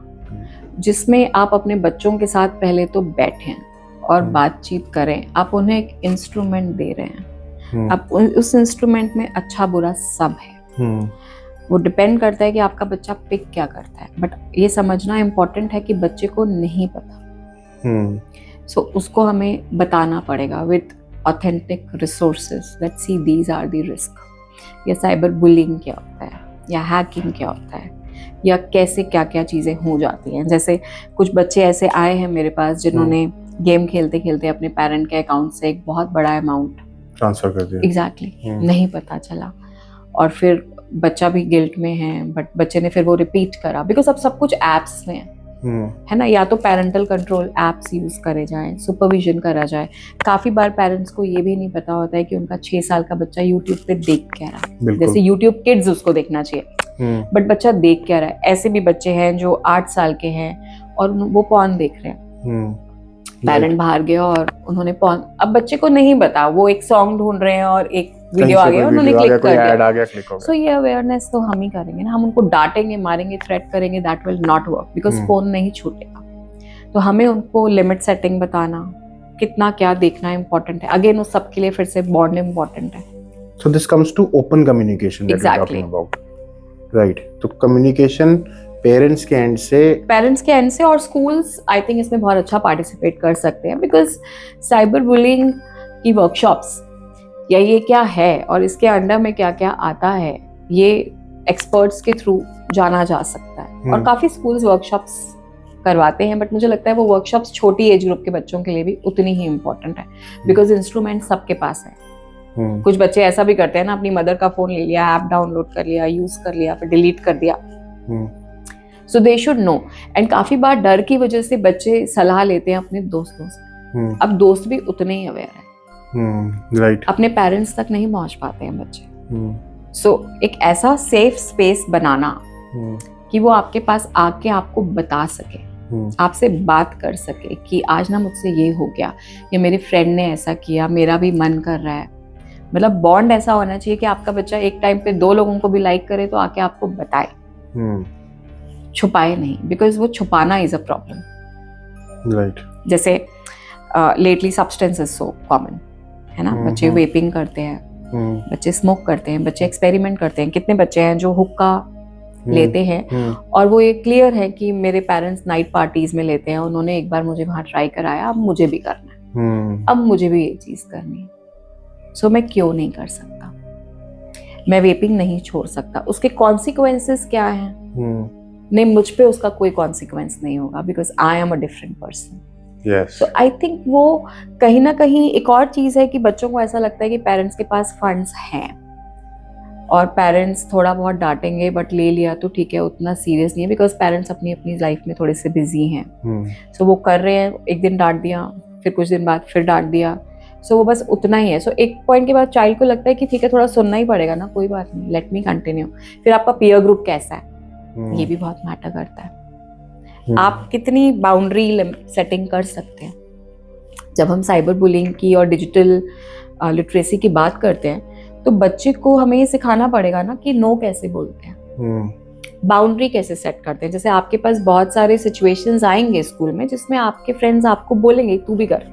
[SPEAKER 1] जिसमें आप अपने बच्चों के साथ पहले तो बैठें और बातचीत करें। आप उन्हें एक इंस्ट्रूमेंट दे रहे हैं, आप उस इंस्ट्रूमेंट में अच्छा बुरा सब है। वो डिपेंड करता है कि आपका बच्चा पिक क्या करता है, बट ये समझना इम्पोर्टेंट है कि बच्चे को नहीं पता। सो उसको हमें बताना पड़ेगा with authentic resources, let's see these are the risk. या साइबर बुलिंग क्या होता है, या हैकिंग क्या होता है, या कैसे क्या क्या चीज़ें हो जाती हैं। जैसे कुछ बच्चे ऐसे आए हैं मेरे पास जिन्होंने गेम खेलते खेलते अपने पेरेंट के अकाउंट से एक बहुत बड़ा अमाउंट ट्रांसफर कर दिया। एग्जैक्टली, नहीं पता चला, और फिर बच्चा भी गिल्ट में है, बट बच्चे ने फिर वो रिपीट करा, बिकॉज अब सब कुछ एप्स में है ना। या तो पेरेंटल कंट्रोल एप्स यूज करे जाएं, सुपरविजन करा जाए। काफी बार पेरेंट्स को ये भी नहीं पता होता है कि उनका 6 साल का बच्चा यूट्यूब पे देख क्या रहा है। जैसे यूट्यूब किड्स उसको देखना चाहिए, बट बच्चा देख क्या रहा है। ऐसे भी बच्चे हैं जो 8 साल के हैं और वो पॉर्न देख रहे हैं। पेरेंट बाहर गया और उन्होंने पॉर्न, अब बच्चे को नहीं पता, वो एक सॉन्ग ढूंढ रहे हैं और एक वीडियो आ गया, उन्होंने क्लिक कर दिया। सो ये अवेयरनेस तो हम ही करेंगे ना। हम उनको डांटेंगे, मारेंगे, थ्रेट करेंगे, that will not work, because phone नहीं छूटेगा। तो हमें उनको लिमिट सेटिंग बताना, कितना क्या देखना इम्पोर्टेंट है। अगेन उस सबके लिए फिर से बॉन्ड इम्पोर्टेंट है।
[SPEAKER 2] So this comes to open communication that we are talking about, right? तो कम्युनिकेशन पेरेंट्स के एंड से और स्कूल्स आई थिंक इसमें बहुत अच्छा पार्टिसिपेट कर सकते हैं, बिकॉज साइबर बुलिंग की वर्कशॉप्स या ये क्या है और इसके अंडर में क्या क्या आता है, ये एक्सपर्ट्स के थ्रू जाना जा सकता है। और काफी स्कूल्स वर्कशॉप्स करवाते हैं, बट मुझे लगता है वो वर्कशॉप्स छोटी एज ग्रुप के बच्चों के लिए भी उतनी ही इम्पोर्टेंट है, बिकॉज इंस्ट्रूमेंट सबके पास है। कुछ बच्चे ऐसा भी करते हैं ना, अपनी मदर का फोन ले लिया, ऐप डाउनलोड कर लिया, यूज कर लिया, फिर डिलीट कर दिया। सो दे शुड नो। एंड काफी बार डर की वजह से बच्चे सलाह लेते हैं अपने दोस्तों से। अब दोस्त भी उतने ही अवेयर है, राइट?
[SPEAKER 1] अपने पेरेंट्स तक नहीं पहुंच पाते हैं बच्चे। सो एक ऐसा सेफ स्पेस बनाना कि वो आपके पास आके आपको बता सके, आपसे बात कर सके कि आज ना मुझसे ये हो गया, या मेरे फ्रेंड ने ऐसा किया, मेरा भी मन कर रहा है। मतलब बॉन्ड ऐसा होना चाहिए कि आपका बच्चा एक टाइम पे 2 लोगों को भी लाइक करे तो आके आपको बताए, छुपाए नहीं, बिकॉज वो छुपाना इज अ प्रॉब्लम,
[SPEAKER 2] राइट?
[SPEAKER 1] जैसे lately substance is so common है ना। बच्चे वेपिंग करते हैं, बच्चे स्मोक करते हैं, बच्चे एक्सपेरिमेंट करते हैं। कितने बच्चे हैं जो हुक्का लेते हैं और वो ये क्लियर है कि मेरे पेरेंट्स नाइट पार्टीज में लेते हैं, उन्होंने एक बार मुझे वहां ट्राई कराया, अब मुझे भी करना है, अब मुझे भी ये चीज करनी है, सो मैं क्यों नहीं कर सकता। मैं वेपिंग नहीं छोड़ सकता, उसके कॉन्सिक्वेंसेस क्या हैं? नहीं, मुझ पे उसका कोई कॉन्सिक्वेंस नहीं होगा because I am a different person.
[SPEAKER 2] Yes,
[SPEAKER 1] तो आई थिंक वो कहीं ना कहीं एक और चीज है कि बच्चों को ऐसा लगता है कि पेरेंट्स के पास फंड्स हैं और पेरेंट्स थोड़ा बहुत डांटेंगे बट ले लिया तो ठीक है, उतना सीरियस नहीं है बिकॉज पेरेंट्स अपनी अपनी लाइफ में थोड़े से बिजी हैं। सो वो कर रहे हैं, एक दिन डांट दिया, फिर कुछ दिन बाद फिर डांट दिया, सो वो बस उतना ही है। सो एक पॉइंट के बाद चाइल्ड को लगता है कि ठीक है, थोड़ा सुनना ही पड़ेगा ना, कोई बात नहीं, लेट मी कंटिन्यू। फिर आपका पीयर ग्रुप कैसा है, ये भी बहुत मैटर करता है। आप कितनी बाउंड्री सेटिंग कर सकते हैं। जब हम साइबर बुलिंग की और डिजिटल लिटरेसी की बात करते हैं तो बच्चे को हमें ये सिखाना पड़ेगा ना कि नो कैसे बोलते हैं, बाउंड्री कैसे सेट करते हैं। जैसे आपके पास बहुत सारे सिचुएशंस आएंगे स्कूल में जिसमें आपके फ्रेंड्स आपको बोलेंगे तू भी कर,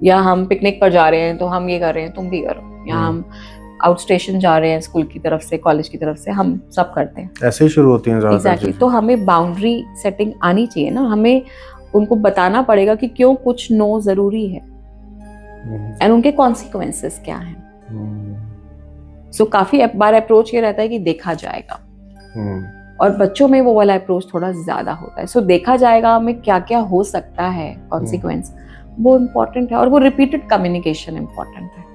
[SPEAKER 1] या हम पिकनिक पर जा रहे हैं तो हम ये कर रहे हैं तुम भी करो, या हम आउट स्टेशन जा रहे हैं स्कूल की तरफ से, कॉलेज की तरफ से, हम सब करते हैं,
[SPEAKER 2] ऐसे ही शुरू होती हैं ज़्यादातर
[SPEAKER 1] चीजें। तो हमें बाउंड्री सेटिंग आनी चाहिए ना, हमें उनको बताना पड़ेगा कि क्यों कुछ नो जरूरी है एंड उनके कॉन्सिक्वेंसेस क्या हैं। सो काफी बार अप्रोच ये रहता है कि देखा जाएगा, और बच्चों में वो वाला अप्रोच थोड़ा ज्यादा होता है। सो देखा जाएगा में क्या क्या हो सकता है कॉन्सिक्वेंस, वो इम्पोर्टेंट है, और वो रिपीटेड कम्युनिकेशन इम्पोर्टेंट है,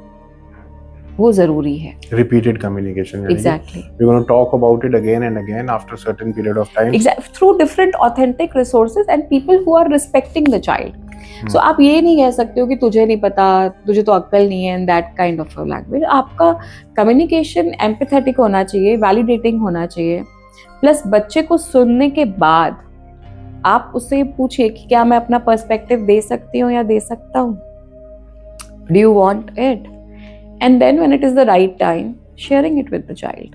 [SPEAKER 1] वो जरूरी है।
[SPEAKER 2] repeated communication,
[SPEAKER 1] Exactly.
[SPEAKER 2] we're going to talk about it again and again after a certain period of time,
[SPEAKER 1] through different authentic resources and people who are respecting the child. So आप ये नहीं कह सकते हो कि तुझे नहीं पता, तुझे तो अक्ल नहीं है, and that kind of a language. आपका communication empathetic होना चाहिए, validating होना चाहिए, प्लस बच्चे को सुनने के बाद आप उससे पूछिए कि क्या मैं अपना पर्सपेक्टिव दे सकती हूँ या दे सकता हूँ, do you want it? And then when it is the right time, sharing it with the child,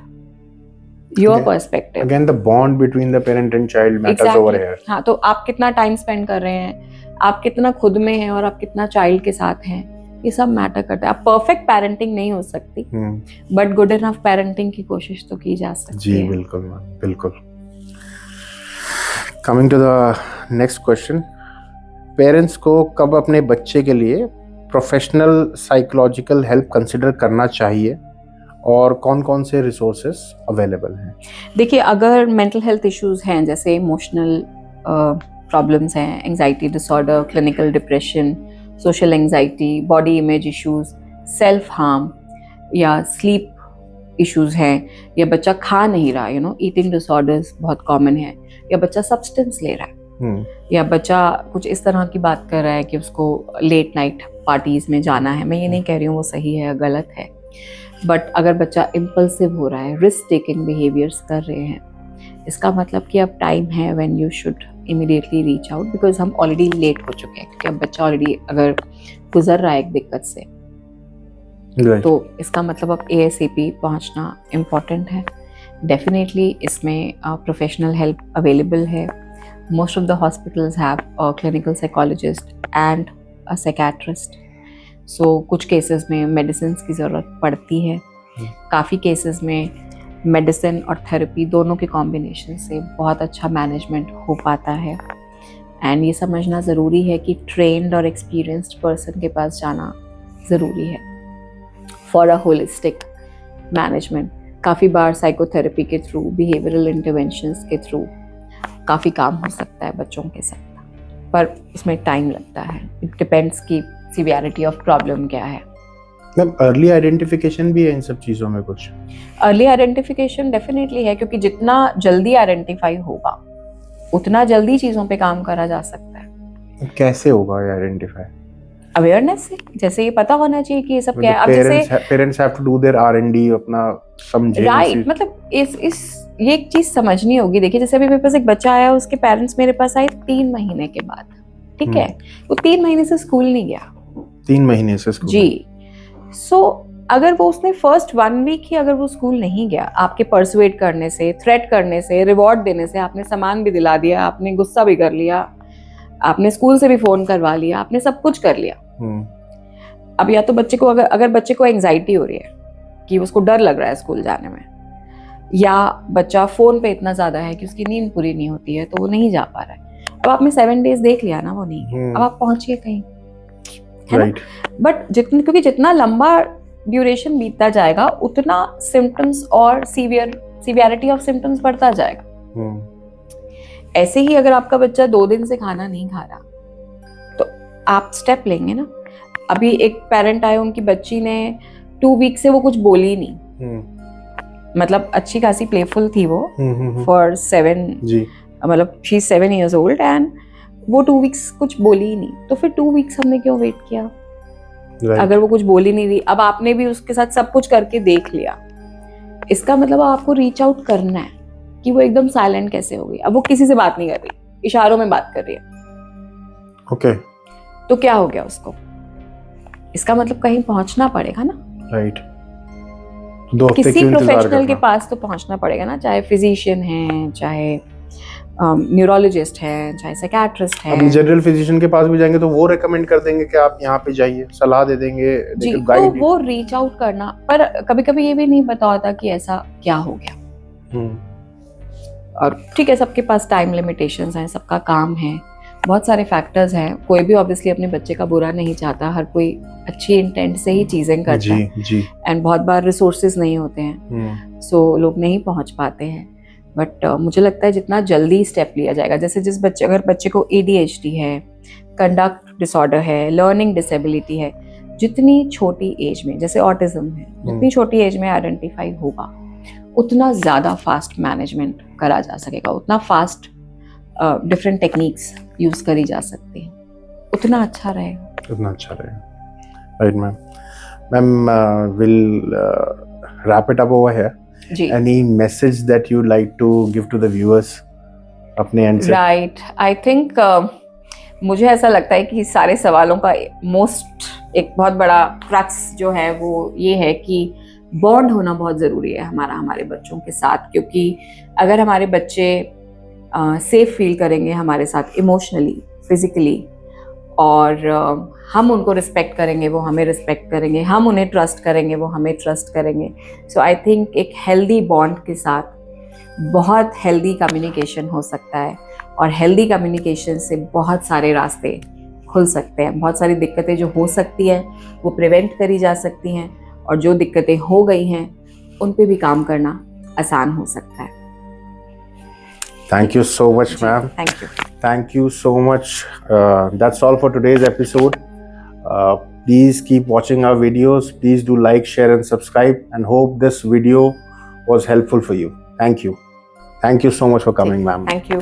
[SPEAKER 1] your perspective.
[SPEAKER 2] Again, the bond between the parent and child matters over here.
[SPEAKER 1] हाँ, तो आप कितना टाइम स्पेंड कर रहे हैं, आप कितना खुद में हैं और आप कितना चाइल्ड के साथ हैं, ये सब मैटर करता है। आप परफेक्ट पेरेंटिंग नहीं हो सकती, बट गुड इनफ पेरेंटिंग की कोशिश तो की जा सकती है।
[SPEAKER 2] जी बिल्कुल बिल्कुल। Coming to the next question, parents को कब अपने बच्चे के लिए प्रोफेशनल साइकोलॉजिकल हेल्प कंसिडर करना चाहिए और कौन कौन से रिसोर्सेस अवेलेबल हैं?
[SPEAKER 1] देखिए, अगर मेंटल हेल्थ इश्यूज हैं, जैसे इमोशनल प्रॉब्लम्स हैं, anxiety disorder, clinical depression, social anxiety, body image issues, self harm या स्लीप इश्यूज हैं, या बच्चा खा नहीं रहा, ईटिंग डिसऑर्डर्स बहुत कॉमन है, या बच्चा सब्सटेंस ले रहा है, या बच्चा कुछ इस तरह की बात कर रहा है कि उसको लेट नाइट पार्टीज में जाना है। मैं ये नहीं कह रही हूँ वो सही है या गलत है, बट अगर बच्चा इम्पल्सिव हो रहा है, रिस्क टेकिंग बिहेवियर्स कर रहे हैं, इसका मतलब कि अब टाइम है when you should immediately reach out, because हम ऑलरेडी लेट हो चुके हैं, क्योंकि अब बच्चा ऑलरेडी अगर गुजर रहा है एक दिक्कत से, तो इसका मतलब अब ASAP पहुंचना इम्पॉर्टेंट है। डेफिनेटली इसमें प्रोफेशनल हेल्प अवेलेबल है। Most of the hospitals have a clinical psychologist and a psychiatrist. So कुछ केसेस में मेडिसिन्स की ज़रूरत पड़ती है, काफ़ी केसेस में मेडिसिन और थेरेपी दोनों के कॉम्बिनेशन से बहुत अच्छा मैनेजमेंट हो पाता है। एंड ये समझना ज़रूरी है कि ट्रेन्ड और एक्सपीरियंस्ड पर्सन के पास जाना ज़रूरी है फॉर अ होलिस्टिक मैनेजमेंट। काफ़ी बार साइकोथेरेपी के थ्रू, बिहेवियरल इंटरवेंशंस के थ्रू काफ़ी काम हो सकता है बच्चों के साथ, पर उसमें टाइम लगता है। इट डिपेंड्स कि सीवियरिटी ऑफ प्रॉब्लम क्या है।
[SPEAKER 2] मैम, अर्ली आइडेंटिफिकेशन भी है इन सब चीज़ों में? कुछ
[SPEAKER 1] अर्ली आइडेंटिफिकेशन डेफिनेटली है, क्योंकि जितना जल्दी आइडेंटिफाई होगा उतना जल्दी चीज़ों पे काम करा जा सकता है।
[SPEAKER 2] कैसे होगा ये आइडेंटिफाई?
[SPEAKER 1] अवेयरनेस से, जैसे ये पता होना चाहिए कि ये सब क्या है। अब जैसे
[SPEAKER 2] parents have to do their R&D, अपना समझे,
[SPEAKER 1] राइट, मतलब ये एक चीज समझनी होगी। देखिए, जैसे अभी मेरे पास एक बच्चा आया, उसके पेरेंट्स मेरे पास आए 3 महीने के बाद, ठीक है, वो 3 महीने से स्कूल नहीं गया।
[SPEAKER 2] 3 महीने से स्कूल?
[SPEAKER 1] जी। सो अगर वो उसने फर्स्ट 1 वीक ही अगर वो स्कूल नहीं गया, आपके परसुएट करने से, थ्रेट करने से, रिवॉर्ड देने से, आपने सामान भी दिला दिया, आपने गुस्सा भी कर लिया, आपने स्कूल से भी फोन करवा लिया, आपने सब कुछ कर लिया। अब या तो बच्चे को अगर बच्चे को एंजाइटी हो रही है कि उसको डर लग रहा है स्कूल जाने में, या बच्चा फोन पे इतना ज्यादा है कि उसकी नींद पूरी नहीं होती है तो वो नहीं जा पा रहा है। अब आपने 7 डेज देख लिया ना, वो नहीं, अब आप पहुंचिए कहीं, है ना? बट क्योंकि जितना लंबा ड्यूरेशन बीतता जाएगा उतना सिम्टम्स और सीवियरिटी ऑफ सिम्टम्स बढ़ता जाएगा। ऐसे ही अगर आपका बच्चा 2 दिन से खाना नहीं खा रहा तो आप स्टेप लेंगे ना। अभी एक पेरेंट आए, उनकी बच्ची ने 2 वीक से वो कुछ बोली नहीं, मतलब अच्छी खासी प्लेफुल थी वो फॉर 7, मतलब शी 7 years old एंड वो 2 वीक्स कुछ बोली ही नहीं। तो फिर 2 वीक्स हमने क्यों वेट किया? अगर वो कुछ बोली नहीं रही, अब आपने भी उसके साथ सब कुछ करके देख लिया, इसका मतलब आपको रीच आउट करना है कि वो एकदम साइलेंट कैसे हो गई। अब वो किसी से बात नहीं कर रही, इशारों में बात कर रही है।
[SPEAKER 2] ओके,
[SPEAKER 1] तो क्या हो गया उसको? इसका मतलब कहीं पहुंचना पड़ेगा ना,
[SPEAKER 2] राइट।
[SPEAKER 1] किसी प्रोफेशनल के पास तो पहुंचना पड़ेगा ना, चाहे फिजिशियन है, चाहे न्यूरोलॉजिस्ट है, चाहे साइकियाट्रिस्ट है।
[SPEAKER 2] अभी जनरल फिजिशियन के पास भी जाएंगे तो वो रेकमेंड कर देंगे कि आप यहाँ पे जाइए, सलाह दे देंगे,
[SPEAKER 1] जी। तो वो रीच आउट करना, पर कभी कभी ये भी नहीं पता होता कि ऐसा क्या हो गया। और ठीक है, सबके पास टाइम लिमिटेशंस हैं, सबका काम है, बहुत सारे फैक्टर्स हैं। कोई भी ऑब्वियसली अपने बच्चे का बुरा नहीं चाहता, हर कोई अच्छी इंटेंट से ही चीजें करता है एंड बहुत बार रिसोर्सेज नहीं होते हैं, सो लोग नहीं पहुंच पाते हैं। बट मुझे लगता है जितना जल्दी स्टेप लिया जाएगा, जैसे अगर बच्चे को ADHD है, कंडक्ट डिसऑर्डर है, लर्निंग डिसेबिलिटी है, जितनी छोटी एज में, जैसे ऑटिज्म है, जितनी छोटी एज में आइडेंटिफाई होगा उतना ज़्यादा फास्ट मैनेजमेंट करा जा सकेगा, उतना फास्ट डिफरेंट टेक्निक्स यूज करी जा सकती हैं, उतना अच्छा रहेगा।
[SPEAKER 2] Right ma'am, will wrap it up over here.
[SPEAKER 1] जी।
[SPEAKER 2] Any message that you like to give to the viewers अपने एंड से?
[SPEAKER 1] राइट, आई थिंक मुझे ऐसा लगता है कि सारे सवालों का एक बहुत बड़ा क्रक्स जो है वो ये है कि बॉन्ड होना बहुत ज़रूरी है हमारे बच्चों के साथ, क्योंकि अगर हमारे बच्चे सेफ फील करेंगे हमारे साथ इमोशनली, फिजिकली, और हम उनको रिस्पेक्ट करेंगे, वो हमें रिस्पेक्ट करेंगे, हम उन्हें ट्रस्ट करेंगे, वो हमें ट्रस्ट करेंगे। सो आई थिंक एक हेल्दी बॉन्ड के साथ बहुत हेल्दी कम्युनिकेशन हो सकता है, और हेल्दी कम्युनिकेशन से बहुत सारे रास्ते खुल सकते हैं। बहुत सारी दिक्कतें जो हो सकती हैं वो प्रिवेंट करी जा सकती हैं, और जो दिक्कतें हो गई हैं उन पे भी काम करना आसान हो सकता है।
[SPEAKER 2] Thank you so much, ma'am. Thank you so much. That's all for today's episode. Please keep watching our videos. Please do like, share, and subscribe. And hope this video was helpful for you. Thank you. Thank you so much for coming, ma'am.
[SPEAKER 1] Thank you.